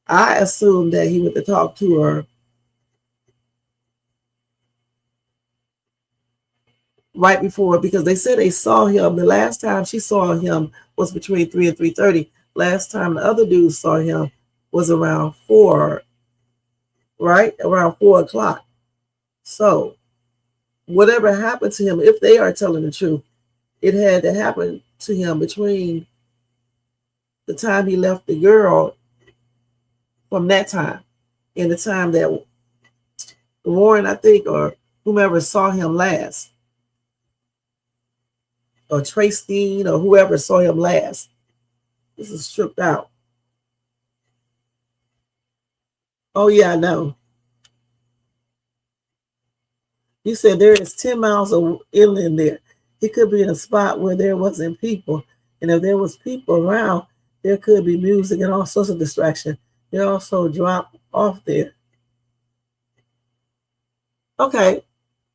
I assumed that he went to talk to her right before, because they said they saw him. The last time she saw him was between 3 and 3:30. Last time the other dude saw him was around 4, right? Around 4 o'clock. So whatever happened to him, if they are telling the truth, it had to happen to him between the time he left the girl from that time and the time that Warren, I think, or whomever saw him last, or Tracy or whoever saw him last. This is stripped out. Oh, yeah, I know. You said there is 10 miles of inland there. He could be in a spot where there wasn't people. And if there was people around, there could be music and all sorts of distraction. They also drop off there. Okay,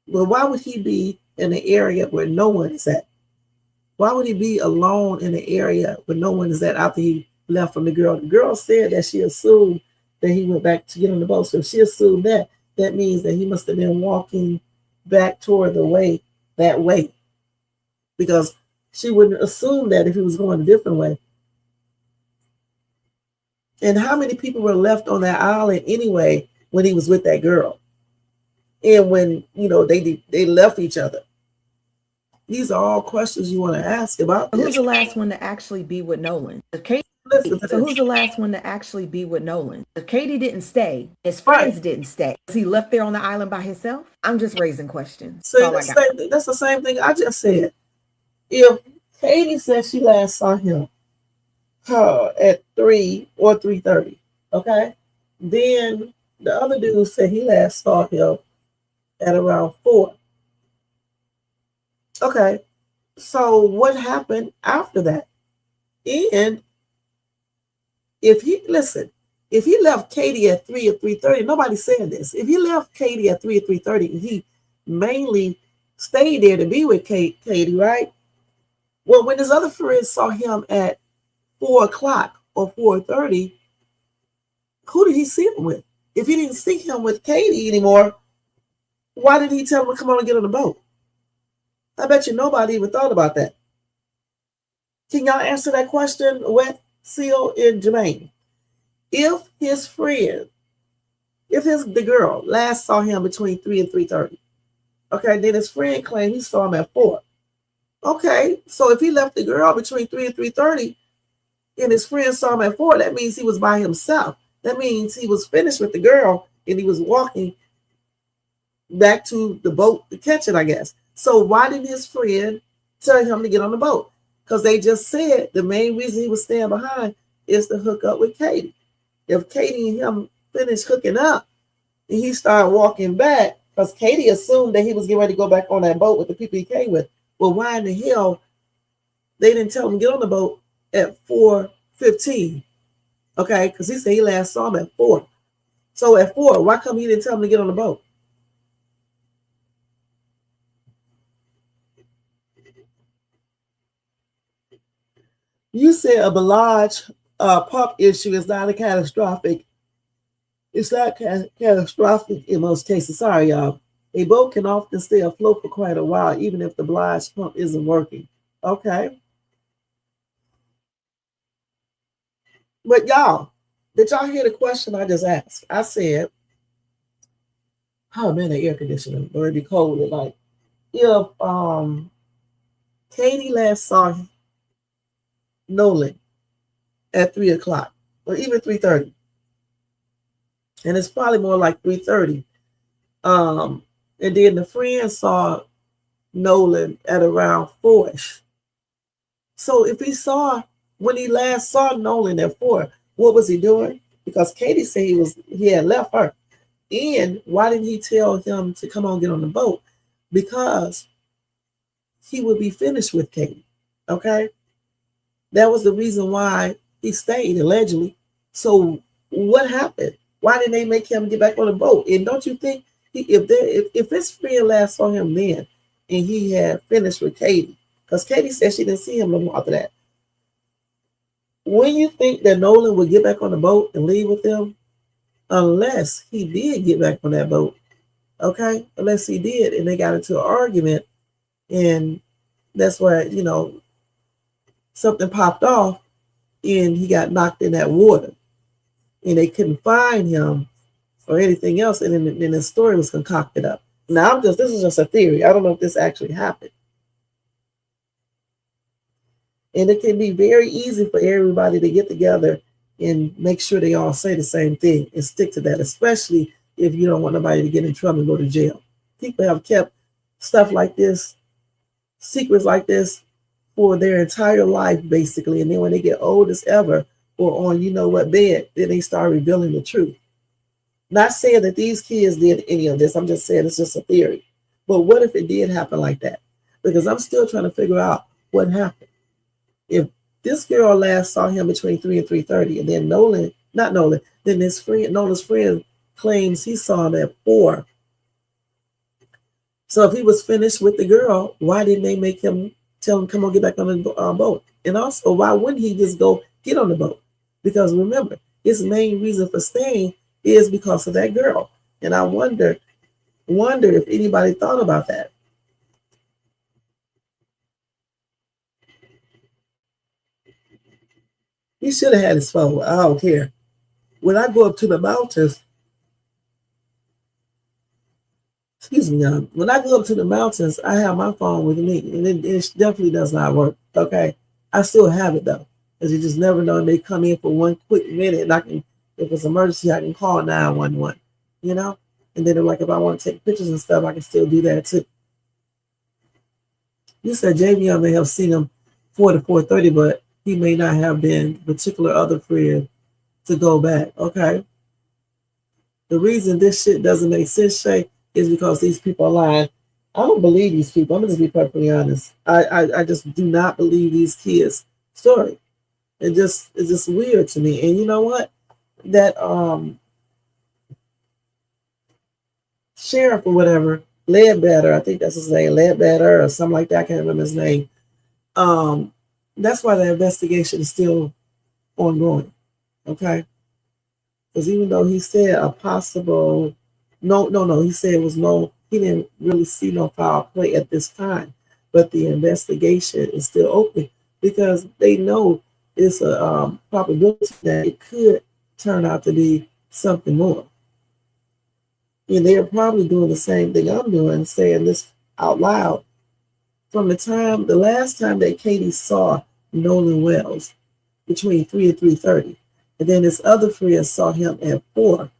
well, why would he be in an area where no one is at? Why would he be alone in an area where no one is at after he left from the girl? The girl said that she assumed that he went back to get on the boat. So if she assumed that, that means that he must have been walking back toward the way, that way. Because she wouldn't assume that if he was going a different way. And how many people were left on that island anyway when he was with that girl? And when, they left each other. These are all questions you want to ask about this. Who's the last one to actually be with Nolan? Katie, so who's the last one to actually be with Nolan? If Katie didn't stay, his friends didn't stay. Was he left there on the island by himself? I'm just raising questions. See, that's the same thing I just said. If Katie said she last saw him at 3 or 3:30, okay? Then the other dude said he last saw him at around 4. Okay, so what happened after that? And if he left Katie at 3 or 3:30, nobody's saying this. If he left Katie at 3 or 3:30, he mainly stayed there to be with Katie, right? Well, when his other friends saw him at 4 o'clock or 4:30, who did he see him with? If he didn't see him with Katie anymore, why did he tell him to come on and get on the boat? I bet you nobody even thought about that. Can y'all answer that question, Wet, Seal, and Jermaine? If the girl last saw him between 3 and 3:30, okay, then his friend claimed he saw him at 4. Okay, so if he left the girl between 3 and 3:30 and his friend saw him at 4, that means he was by himself. That means he was finished with the girl and he was walking back to the boat to catch it, I guess. So why didn't his friend tell him to get on the boat? Because they just said the main reason he was staying behind is to hook up with Katie. If Katie and him finished hooking up and he started walking back, because Katie assumed that he was getting ready to go back on that boat with the people he came with. Well, why in the hell they didn't tell him to get on the boat at 4:15? Okay, because he said he last saw him at 4. So at 4, why come he didn't tell him to get on the boat? You said a barrage pump issue is not a catastrophic. It's not catastrophic in most cases. Sorry, y'all. A boat can often stay afloat for quite a while, even if the barrage pump isn't working. Okay. But y'all, did y'all hear the question I just asked? I said, oh man, the air conditioner already cold at night. If Katie last saw Nolan at 3 o'clock or even 3:30, and it's probably more like 3:30, and then the friend saw Nolan at around 4ish. So if he saw, when he last saw Nolan at 4, what was he doing? Because Katie said he had left her. And why didn't he tell him to come on, get on the boat? Because he would be finished with Katie. Okay, that was the reason why he stayed, allegedly. So what happened? Why didn't they make him get back on the boat? And don't you think if his friend last saw him then and he had finished with Katie, because Katie said she didn't see him no more after that, when you think that Nolan would get back on the boat and leave with them, unless he did get back on that boat, okay? Unless he did, and they got into an argument, and that's why, something popped off, and he got knocked in that water, and they couldn't find him or anything else, and then the story was concocted up. Now, this is just a theory. I don't know if this actually happened. And it can be very easy for everybody to get together and make sure they all say the same thing and stick to that, especially if you don't want nobody to get in trouble and go to jail. People have kept stuff like this, secrets like this, for their entire life, basically. And then when they get old as ever or on bed, then they start revealing the truth. Not saying that these kids did any of this. I'm just saying it's just a theory. But what if it did happen like that? Because I'm still trying to figure out what happened. If this girl last saw him between 3 and 3:30, and then then his friend, Nolan's friend, claims he saw him at 4. So if he was finished with the girl, why didn't they make him tell him, come on, get back on the boat? And also, why wouldn't he just go get on the boat? Because remember, his main reason for staying is because of that girl. And I wonder if anybody thought about that. He should have had his phone. I don't care. When I go up to the mountains, when I go up to the mountains, I have my phone with me, and it definitely does not work. Okay, I still have it though, because you just never know. It may come in for one quick minute, and I can, if it's an emergency, I can call 911. And then like if I want to take pictures and stuff, I can still do that too. You said Javion may have seen him 4 to 4:30, but he may not have been the particular other friend to go back. Okay. The reason this shit doesn't make sense, Shay, is because these people are lying. I don't believe these people. I'm gonna just be perfectly honest. I just do not believe these kids' story. It's just weird to me. And you know what? That sheriff or whatever, Ledbetter, I think that's his name, Ledbetter or something like that. I can't remember his name. That's why the investigation is still ongoing. Okay. Because even though he said a possible, he said it was he didn't really see no foul play at this time, but the investigation is still open because they know it's a probability that it could turn out to be something more. And they're probably doing the same thing I'm doing, saying this out loud. From the last time that Katie saw Nolan Wells between 3 and 3:30, and then his other friend saw him at 4.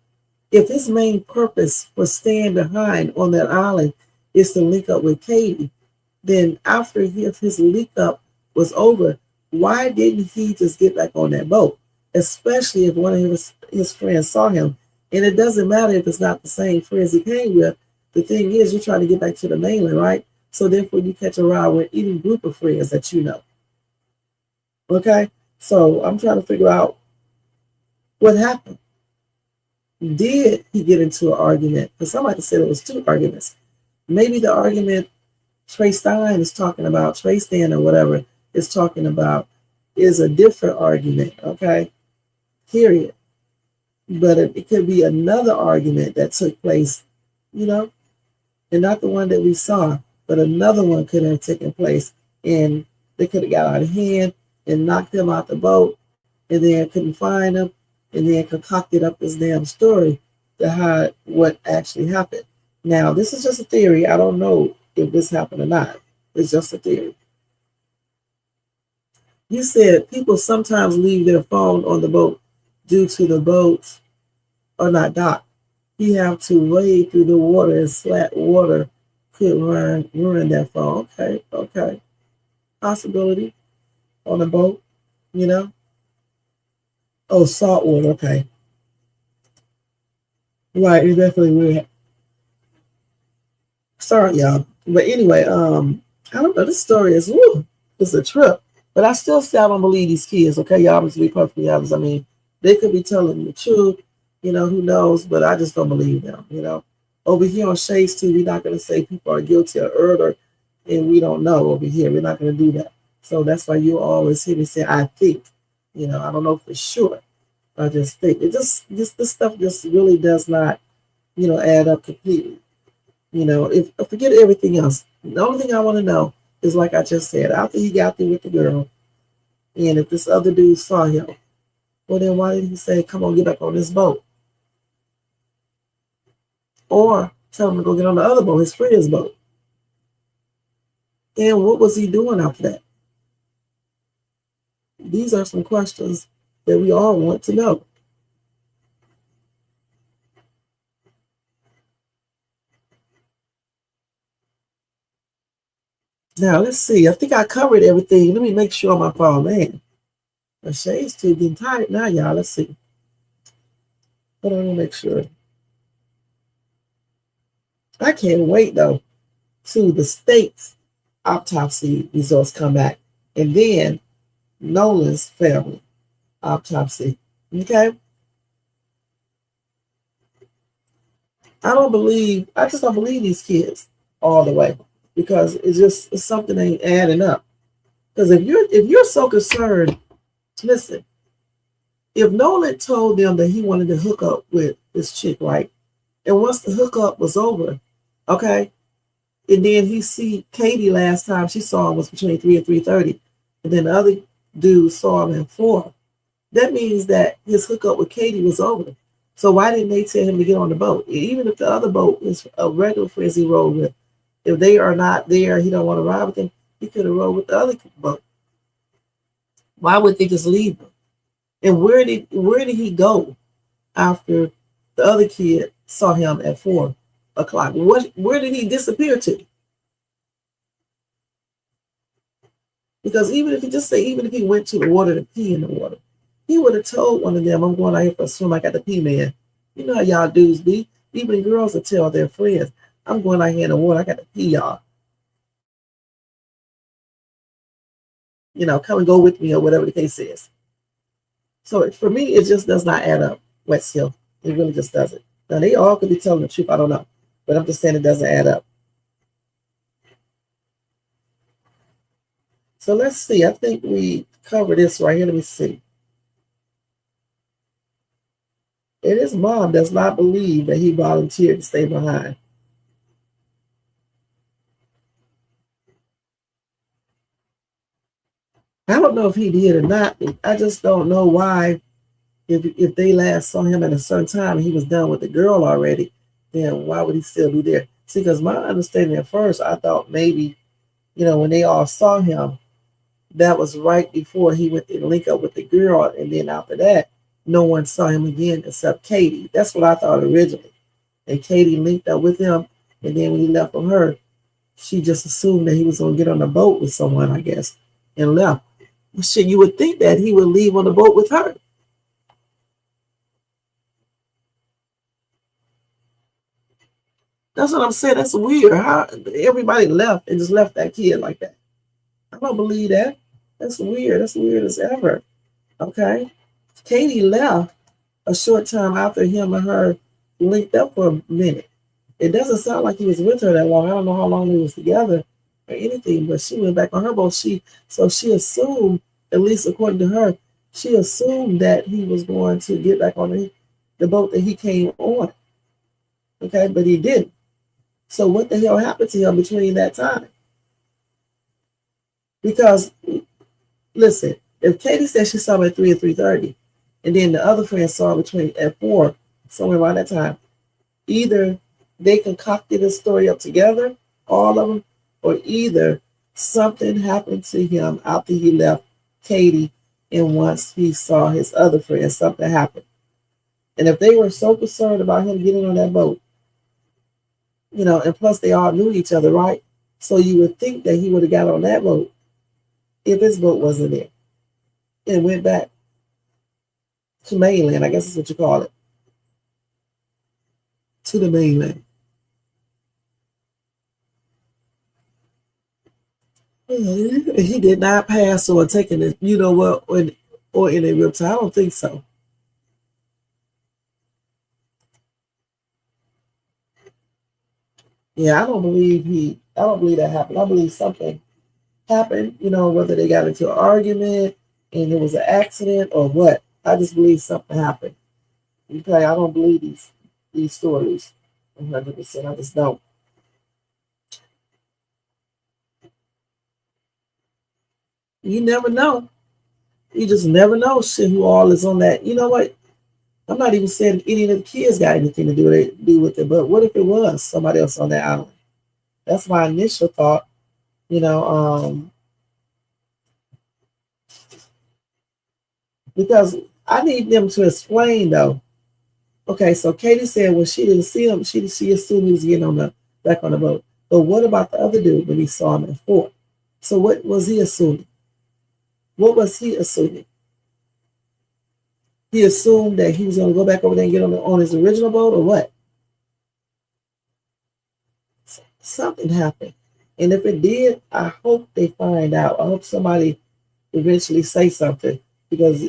If his main purpose for staying behind on that island is to link up with Katie, then after his link up was over, why didn't he just get back on that boat? Especially if one of his friends saw him. And it doesn't matter if it's not the same friends he came with. The thing is, you're trying to get back to the mainland, right? So therefore, you catch a ride with any group of friends that you know. Okay? So I'm trying to figure out what happened. Did he get into an argument? Because somebody said it was 2 arguments. Maybe the argument Trey Stein is talking about, Trey Stan or whatever is talking about, is a different argument, okay? Period. But it could be another argument that took place, and not the one that we saw, but another one could have taken place, and they could have got out of hand and knocked him out the boat, and then couldn't find him, and then concocted up this damn story to hide what actually happened. Now, this is just a theory. I don't know if this happened or not. It's just a theory. You said people sometimes leave their phone on the boat due to the boats are not docked. You have to wade through the water, and slack water could ruin that phone. Okay. Possibility on a boat, Oh, salt water, okay. Right, it definitely will. Sorry, y'all. But anyway, I don't know. This story is it's a trip. But I still say I don't believe these kids, okay? Y'all must be perfectly honest. I mean, they could be telling the truth, who knows, but I just don't believe them, Over here on Shades 2, we're not gonna say people are guilty of murder and we don't know over here. We're not gonna do that. So that's why you always hear me say, I think, I don't know for sure. I just think this stuff just really does not, add up completely. If forget everything else, the only thing I want to know is, like I just said, after he got there with the girl, and if this other dude saw him, well, then why did he say, "Come on, get back on this boat," or tell him to go get on the other boat, his friend's boat? And what was he doing after that? These are some questions that we all want to know. Now, let's see. I think I covered everything. Let me make sure on my phone, man. The shades too getting tired now, y'all. Let's see. Hold on, let me make sure. I can't wait, though, to the state's autopsy results come back. And then Nolan's family autopsy. Okay? I just don't believe these kids all the way, because it's something ain't adding up. Because if you're so concerned, listen, if Nolan told them that he wanted to hook up with this chick, right? And once the hookup was over, okay, and then he see Katie last time she saw him was between 3 and 3:30, and then the other dude saw him at 4. That means that his hookup with Katie was over. So why didn't they tell him to get on the boat? Even if the other boat is a regular friends he rode with, if they are not there, he don't want to ride with them, he could have rode with the other boat. Why would they just leave him? And where did he go after the other kid saw him at 4 o'clock? Where did he disappear to? Because even if he went to the water to pee in the water, he would have told one of them, "I'm going out here for a swim. I got to pee, man." You know how y'all dudes be. Even girls will tell their friends, "I'm going out here in the water. I got to pee, y'all. Come and go with me," or whatever the case is. So for me, it just does not add up, Westhill. It really just doesn't. Now, they all could be telling the truth. I don't know. But I'm just saying it doesn't add up. So let's see. I think we covered this right here. Let me see. And his mom does not believe that he volunteered to stay behind. I don't know if he did or not. I just don't know why. If they last saw him at a certain time and he was done with the girl already, then why would he still be there? See, because my understanding at first, I thought maybe, when they all saw him, that was right before he went to link up with the girl. And then after that, no one saw him again except Katie. That's what I thought originally. And Katie linked up with him. And then when he left with her, she just assumed that he was going to get on a boat with someone, I guess, and left. Well, shit, you would think that he would leave on the boat with her. That's what I'm saying. That's weird. How everybody left and just left that kid like that. I don't believe that. That's weird. That's weird as ever. Okay. Katie left a short time after him and her linked up for a minute. It doesn't sound like he was with her that long. I don't know how long they was together or anything, but she went back on her boat. She assumed, at least according to her, she assumed that he was going to get back on the boat that he came on. Okay, but he didn't. So what the hell happened to him between that time? Because, listen, if Katie said she saw him at 3 and 3:30, and then the other friend saw him at 4, somewhere around that time, either they concocted a story up together, all of them, or either something happened to him after he left Katie, and once he saw his other friend, something happened. And if they were so concerned about him getting on that boat, and plus they all knew each other, right? So you would think that he would have got on that boat if his boat wasn't there and went back to mainland, I guess is what you call it, to the mainland. He did not pass or taken it, or in a riptide. I don't think so. Yeah, I don't believe that happened. I believe something happened, whether they got into an argument, and it was an accident or what. I just believe something happened. Okay, I don't believe these stories 100%. I just don't. You never know. You just never know shit who all is on that. You know what? I'm not even saying any of the kids got anything to do with it, but what if it was somebody else on that island? That's my initial thought. You know, because I need them to explain though. Okay, so Katie said when she didn't see him, she assumed he was getting on the back on the boat. But what about the other dude when he saw him at 4? So what was he assuming? What was he assuming? He assumed that he was going to go back over there and get on his original boat, or what? Something happened, and if it did, I hope they find out. I hope somebody eventually say something, because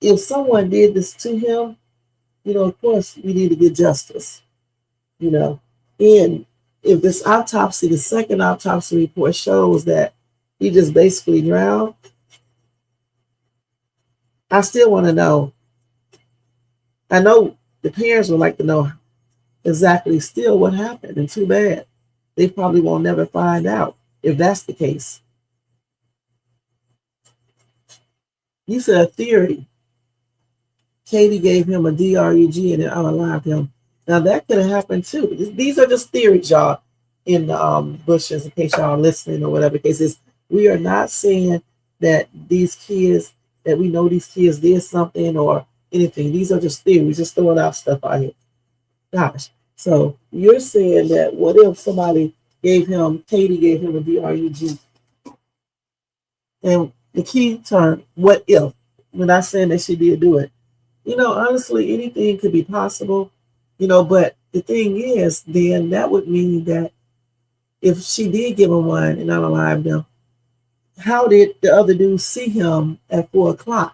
if someone did this to him, of course we need to get justice. And if this autopsy, the second autopsy report shows that he just basically drowned, I still want to know. I know the parents would like to know exactly still what happened, and too bad. They probably won't never find out if that's the case. You said a theory. Katie gave him a DRUG and it unalived him. Now that could have happened too. These are just theories, y'all, in the bushes, in case y'all are listening or whatever the case is. We are not saying that these kids, that we know these kids did something or anything. These are just theories, just throwing out stuff out here. Gosh. So you're saying that what if somebody Katie gave him a DRUG? And the key term, what if? We're not saying that she did do it. Honestly, anything could be possible, but the thing is, then that would mean that if she did give him one and unalived him, how did the other dude see him at 4:00?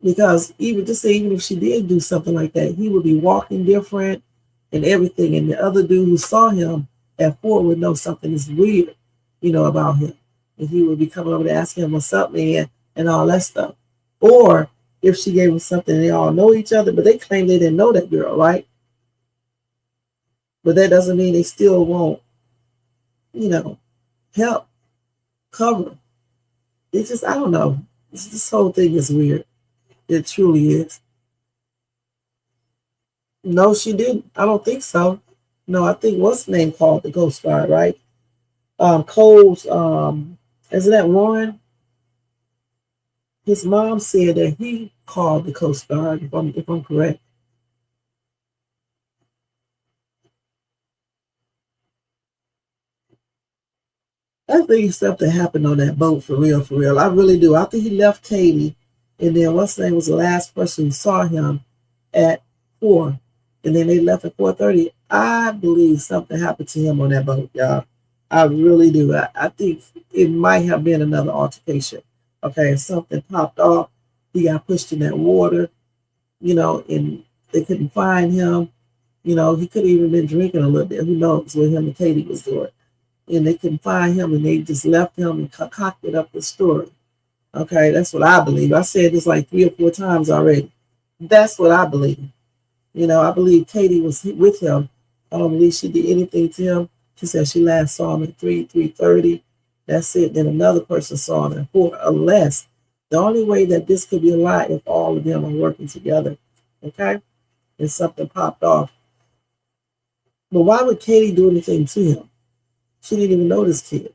Because even if she did do something like that, he would be walking different and everything. And the other dude who saw him at 4 would know something is weird, about him. And he would be coming over to ask him what's up, man, and all that stuff. Or if she gave him something, they all know each other, but they claim they didn't know that girl, right? But that doesn't mean they still won't, help, cover. It's just, I don't know. This whole thing is weird. It truly is. No, she didn't. I don't think so. No, I think what's the name called the Ghost Guard, right? Cole's, isn't that Warren? His mom said that he called the Coast Guard, if I'm correct. I think something happened on that boat for real, for real. I really do. I think he left Katie, and then what's the name was the last person who saw him at 4, and then they left at 4:30. I believe something happened to him on that boat, y'all. I really do. I think it might have been another altercation. Okay, something popped off. He got pushed in that water, and they couldn't find him. He could have even been drinking a little bit. Who knows what him and Katie was doing. And they couldn't find him, and they just left him and concocted up the story. Okay, that's what I believe. I said this like 3 or 4 times already. That's what I believe. I believe Katie was with him. I don't believe she did anything to him. She said she last saw him at 3:30. That's it. Then another person saw him at 4. Unless the only way that this could be a lie if all of them are working together. Okay, and something popped off. But why would Katie do anything to him? She didn't even know this kid.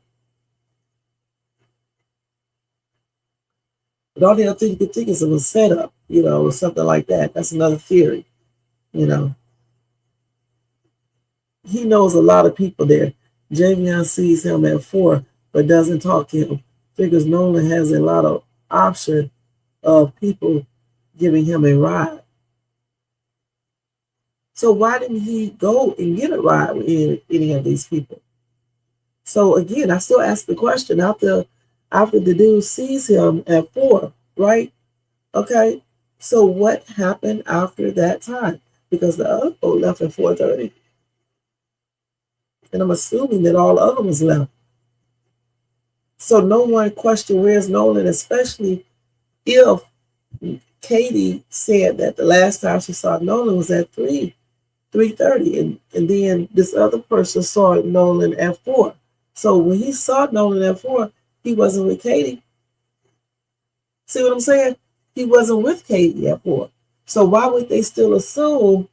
But all the other thing you could think is it was set up, or something like that. That's another theory, He knows a lot of people there. Javion sees him at 4, but doesn't talk to him. Figures Nolan has a lot of option of people giving him a ride. So why didn't he go and get a ride with any of these people? So again, I still ask the question after the dude sees him at 4, right? Okay, so what happened after that time? Because the other boat left at 4:30. And I'm assuming that all the other ones left. So no one questioned where's Nolan, especially if Katie said that the last time she saw Nolan was at 3:30, and then this other person saw Nolan at 4. So when he saw Nolan at 4, he wasn't with Katie. See what I'm saying? He wasn't with Katie at 4. So why would they still assume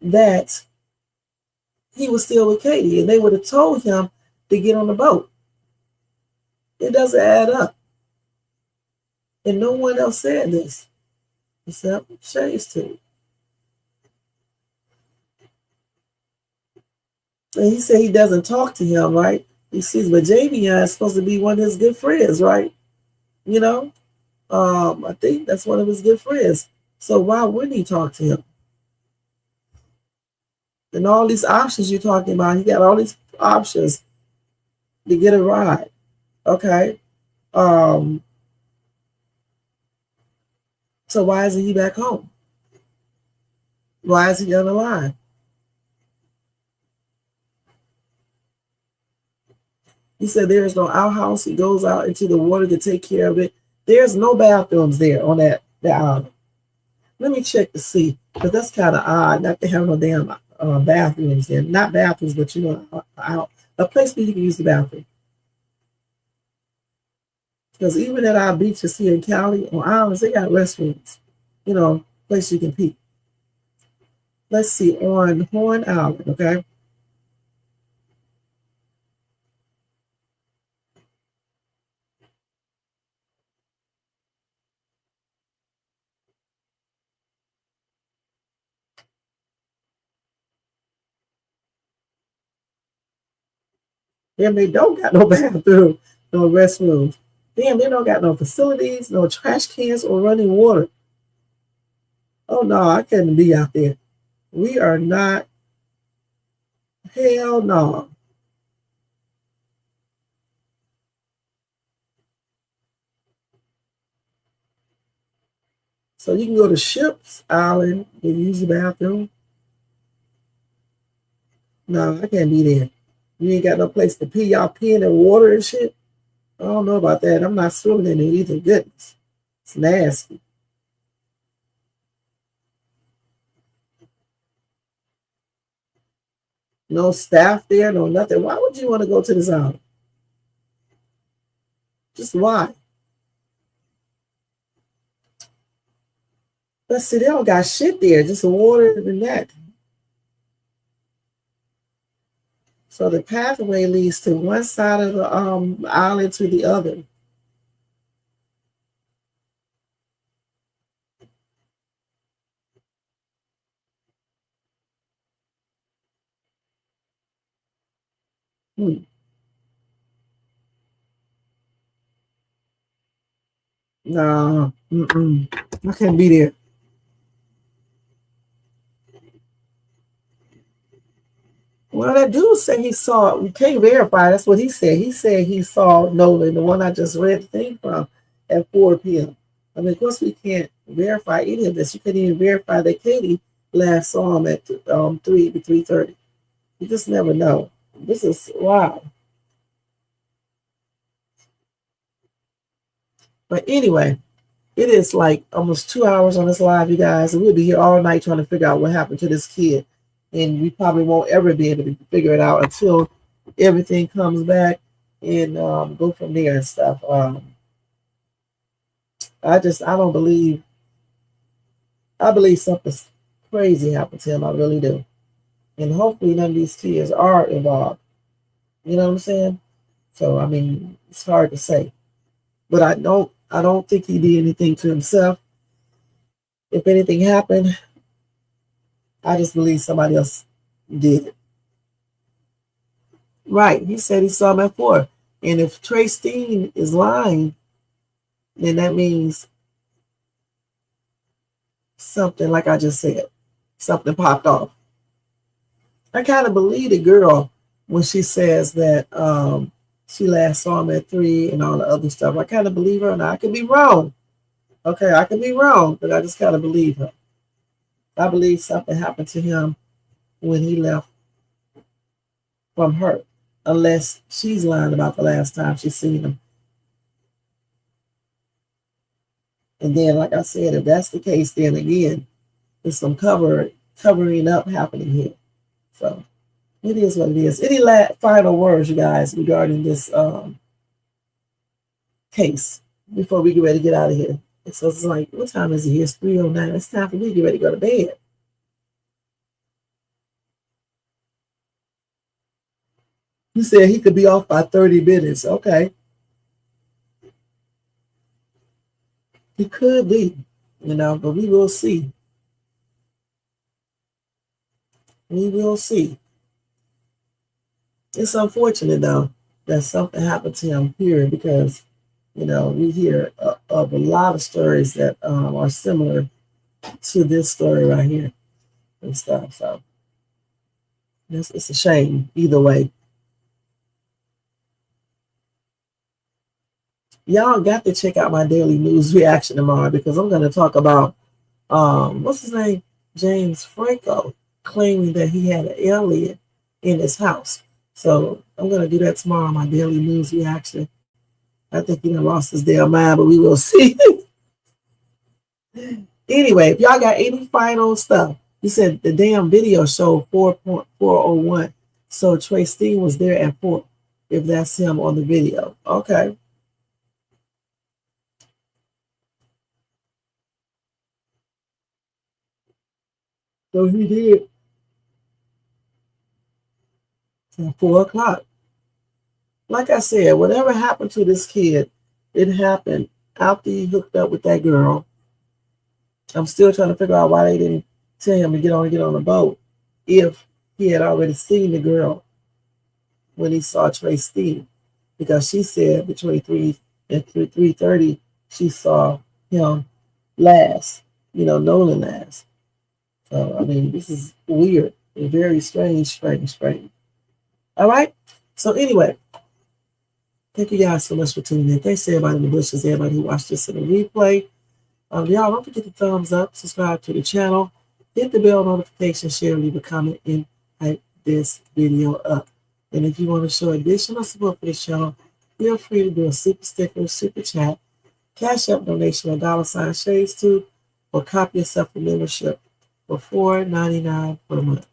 that he was still with Katie? And they would have told him to get on the boat. It doesn't add up. And no one else said this except Shay's team. And he said he doesn't talk to him, right? He sees, but Javion is supposed to be one of his good friends, right? You know, I think that's one of his good friends. So why wouldn't he talk to him? And all these options you're talking about, he got all these options to get a ride. Okay. So why isn't he back home? Why is he on the line? He said there is no outhouse. He goes out into the water to take care of it. There's no bathrooms there on that island. Let me check to see, because that's kind of odd not to have no damn bathrooms there. Not bathrooms, but a place where you can use the bathroom. Because even at our beaches here in Cali, on islands, they got restrooms. You know, place you can pee. Let's see, on Horn Island, okay? Damn, they don't got no bathroom, no restrooms. Damn, they don't got no facilities, no trash cans, or running water. Oh no, I couldn't be out there. We are not. Hell no. So you can go to Ship's Island and use the bathroom. No, I can't be there. You ain't got no place to pee. Y'all peeing in water and shit. I don't know about that. I'm not swimming in it either. Goodness. It's nasty. No staff there, no nothing. Why would you want to go to this island? Just why? But see, they don't got shit there, just water and that. So the pathway leads to one side of the island to the other. No, I can't be there. Well, that dude said he saw, we can't verify, that's what he said. He said he saw Nolan, the one I just read the thing from, at 4 p.m. I mean, of course, we can't verify any of this. You couldn't even verify that Katie last saw him at 3:30. You just never know. This is, wow. But anyway, it is like almost 2 hours on this live, you guys, and we'll be here all night trying to figure out what happened to this kid. And we probably won't ever be able to figure it out until everything comes back and go from there and stuff. I believe something crazy happened to him. I really do. And hopefully none of these kids are involved. You know what I'm saying? So, I mean, it's hard to say. But I don't think he did anything to himself. If anything happened, I just believe somebody else did it. Right. He said he saw him at 4. And if Trey Steen is lying, then that means something, like I just said, something popped off. I kind of believe the girl when she says that she last saw him at 3 and all the other stuff. I kind of believe her. Now, I could be wrong. Okay, I could be wrong, but I just kind of believe her. I believe something happened to him when he left from her, unless she's lying about the last time she's seen him And then, like I said, if that's the case, then again, there's some covering up happening here. So it is what it is. Any final words, you guys, regarding this case before we get ready to get out of here? So it's like, what time is it here? It's 3:09. It's time for me to get ready to go to bed. He said he could be off by 30 minutes. Okay. He could be, but we will see. We will see. It's unfortunate, though, that something happened to him here because, we hear of a lot of stories that are similar to this story right here and stuff. So it's a shame either way. Y'all got to check out my daily news reaction tomorrow because I'm going to talk about, what's his name? James Franco claiming that he had an alien in his house. So I'm going to do that tomorrow on my daily news reaction. I think he done lost his damn mind, but we will see. Anyway, if y'all got any final stuff, he said the damn video showed 4.401. So Trey Steen was there at 4, if that's him on the video. Okay. So he did. At 4 o'clock. Like I said, whatever happened to this kid, it happened after he hooked up with that girl. I'm still trying to figure out why they didn't tell him to get on the boat if he had already seen the girl when he saw Trey Steen. Because she said between 3 and 3:30, she saw him last, Nolan last. So, I mean, this is weird and very strange. All right. So anyway, thank you guys so much for tuning in. Thanks to everybody in the bushes, everybody who watched this in the replay. Y'all don't forget to thumbs up, subscribe to the channel, hit the bell notification, share, leave a comment, and hype this video up. And if you want to show additional support for this channel, feel free to do a super sticker, super chat, cash app donation, $, shades too, or copy yourself a membership for $4.99 per month.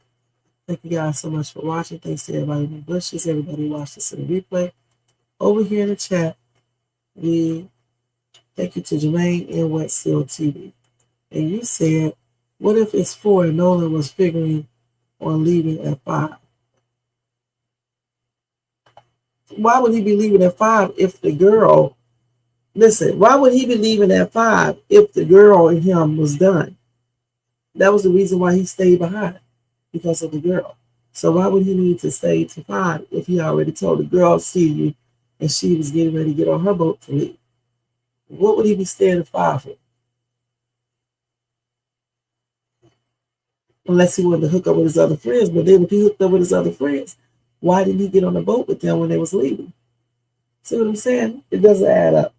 Thank you guys so much for watching. Thanks to everybody in the bushes, everybody who watched this in the replay. Over here in the chat, we thank you to Jermaine and Wet Seal TV. And you said, what if it's 4 and Nolan was figuring on leaving at 5? Why would he be leaving at 5 if the girl, why would he be leaving at 5 if the girl and him was done? That was the reason why he stayed behind, because of the girl. So why would he need to stay to 5 if he already told the girl, see you, and she was getting ready to get on her boat to leave? What would he be staying at 5 for? Unless he wanted to hook up with his other friends. But then if he hooked up with his other friends, why didn't he get on the boat with them when they was leaving? See what I'm saying? It doesn't add up.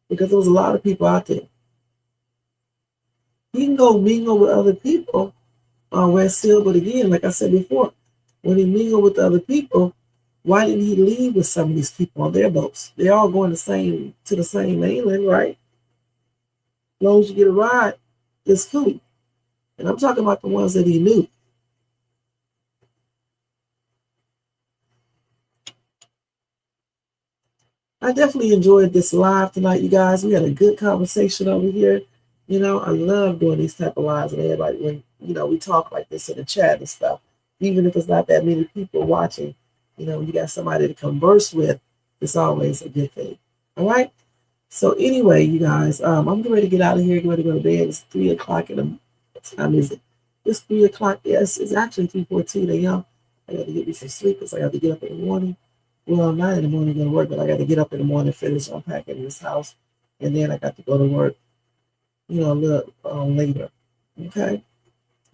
Because there was a lot of people out there. He can go mingle with other people on West Hill, but again, like I said before, when he mingled with other people, why didn't he leave with some of these people on their boats? They're all going to the same mainland, right? As long as you get a ride, it's cool. And I'm talking about the ones that he knew. I definitely enjoyed this live tonight, you guys. We had a good conversation over here. I love doing these type of lives and everybody when, we talk like this in the chat and stuff. Even if it's not that many people watching, you got somebody to converse with, it's always a good thing. All right? So anyway, you guys, I'm getting ready to get out of here, get ready to go to bed. It's 3 o'clock what time is it? It's 3 o'clock. Yes, it's actually 3:14 a.m. I got to get me some sleep because I got to get up in the morning. Well, not in the morning to work, but I got to get up in the morning, finish unpacking this house, and then I got to go to work, a little later. Okay?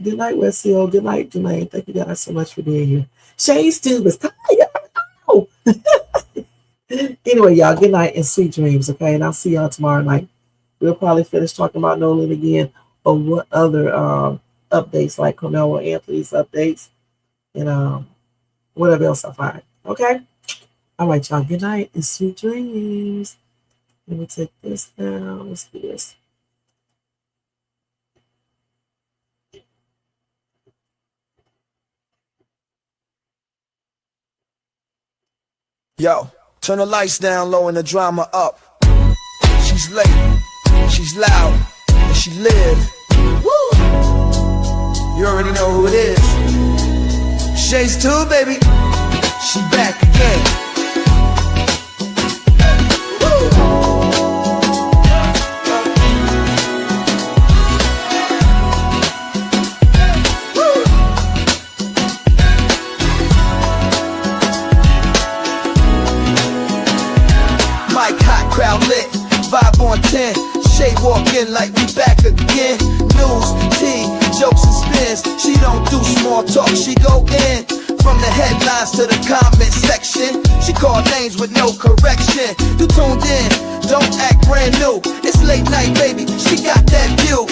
Good night, West Hill. Good night, Jermaine. Thank you guys so much for being here. Shay's tube is tired. Oh. Anyway, y'all, good night and sweet dreams, okay? And I'll see y'all tomorrow night. We'll probably finish talking about Nolan again or what other updates like Carmelo Anthony's updates and whatever else I find. Okay? All right, y'all. Good night and sweet dreams. Let me take this down. Let's do this. Yo, turn the lights down low and the drama up. She's late, she's loud, and she live. Woo! You already know who it is. Shades 2, baby. She back again. Mic hot, crowd lit, vibe on 10. Shay walk in like we back again. News, tea, jokes and spins. She don't do small talk, she go in. From the headlines to the comment section, she call names with no correction. You tuned in, don't act brand new. It's late night, baby, she got that view.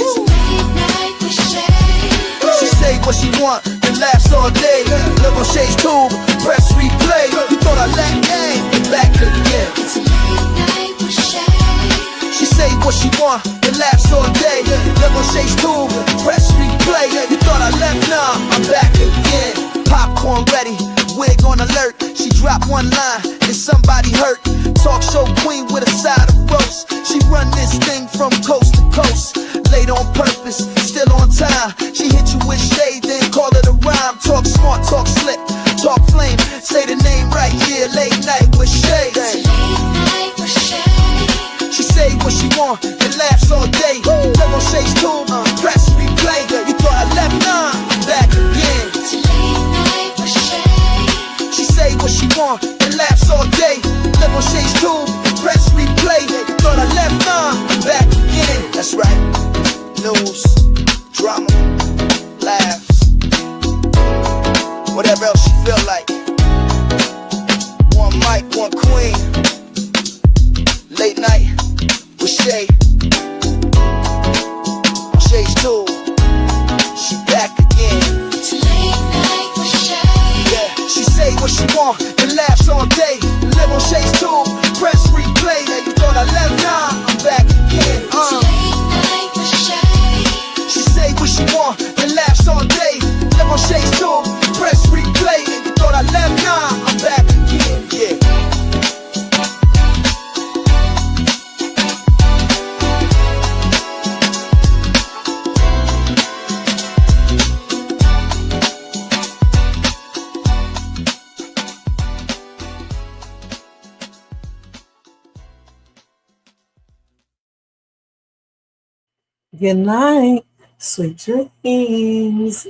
She say what she want and laughs all day. Live on Shay's tube, press replay. You thought I let game, back again. She say what she want and laughs all day. Live on Shay's tube, press replay. You thought I left, nah, I'm back again. Popcorn ready, wig on alert. She dropped one line, and somebody hurt. Talk show queen with a side of roast. She run this thing from coast to coast. Late on purpose, still on time. She hit you with shade, then call it a rhyme. Talk smart, talk slick, talk flame. Say the name right, yeah, late night with Shay. She say what she want and laughs all day. Live on Shay's tube, press replay. You thought I left, nah, I'm back again. She say what she want and laughs all day. Live on Shay's tube, press replay. You thought I left, nah, I'm back again. That's right. News, drama, laughs, whatever else she feel like. One mic, one queen. Late night with Shay. On Shay's tube, she back again. Yeah, she say what she want and laughs all day. Live on Shay's tube, press replay. You thought I left, nah, I'm back again. She say what she want and laughs all day. Live on Shay's tube, press replay. You thought I left, nah, I'm back again. Yeah. Good night. Sweet dreams.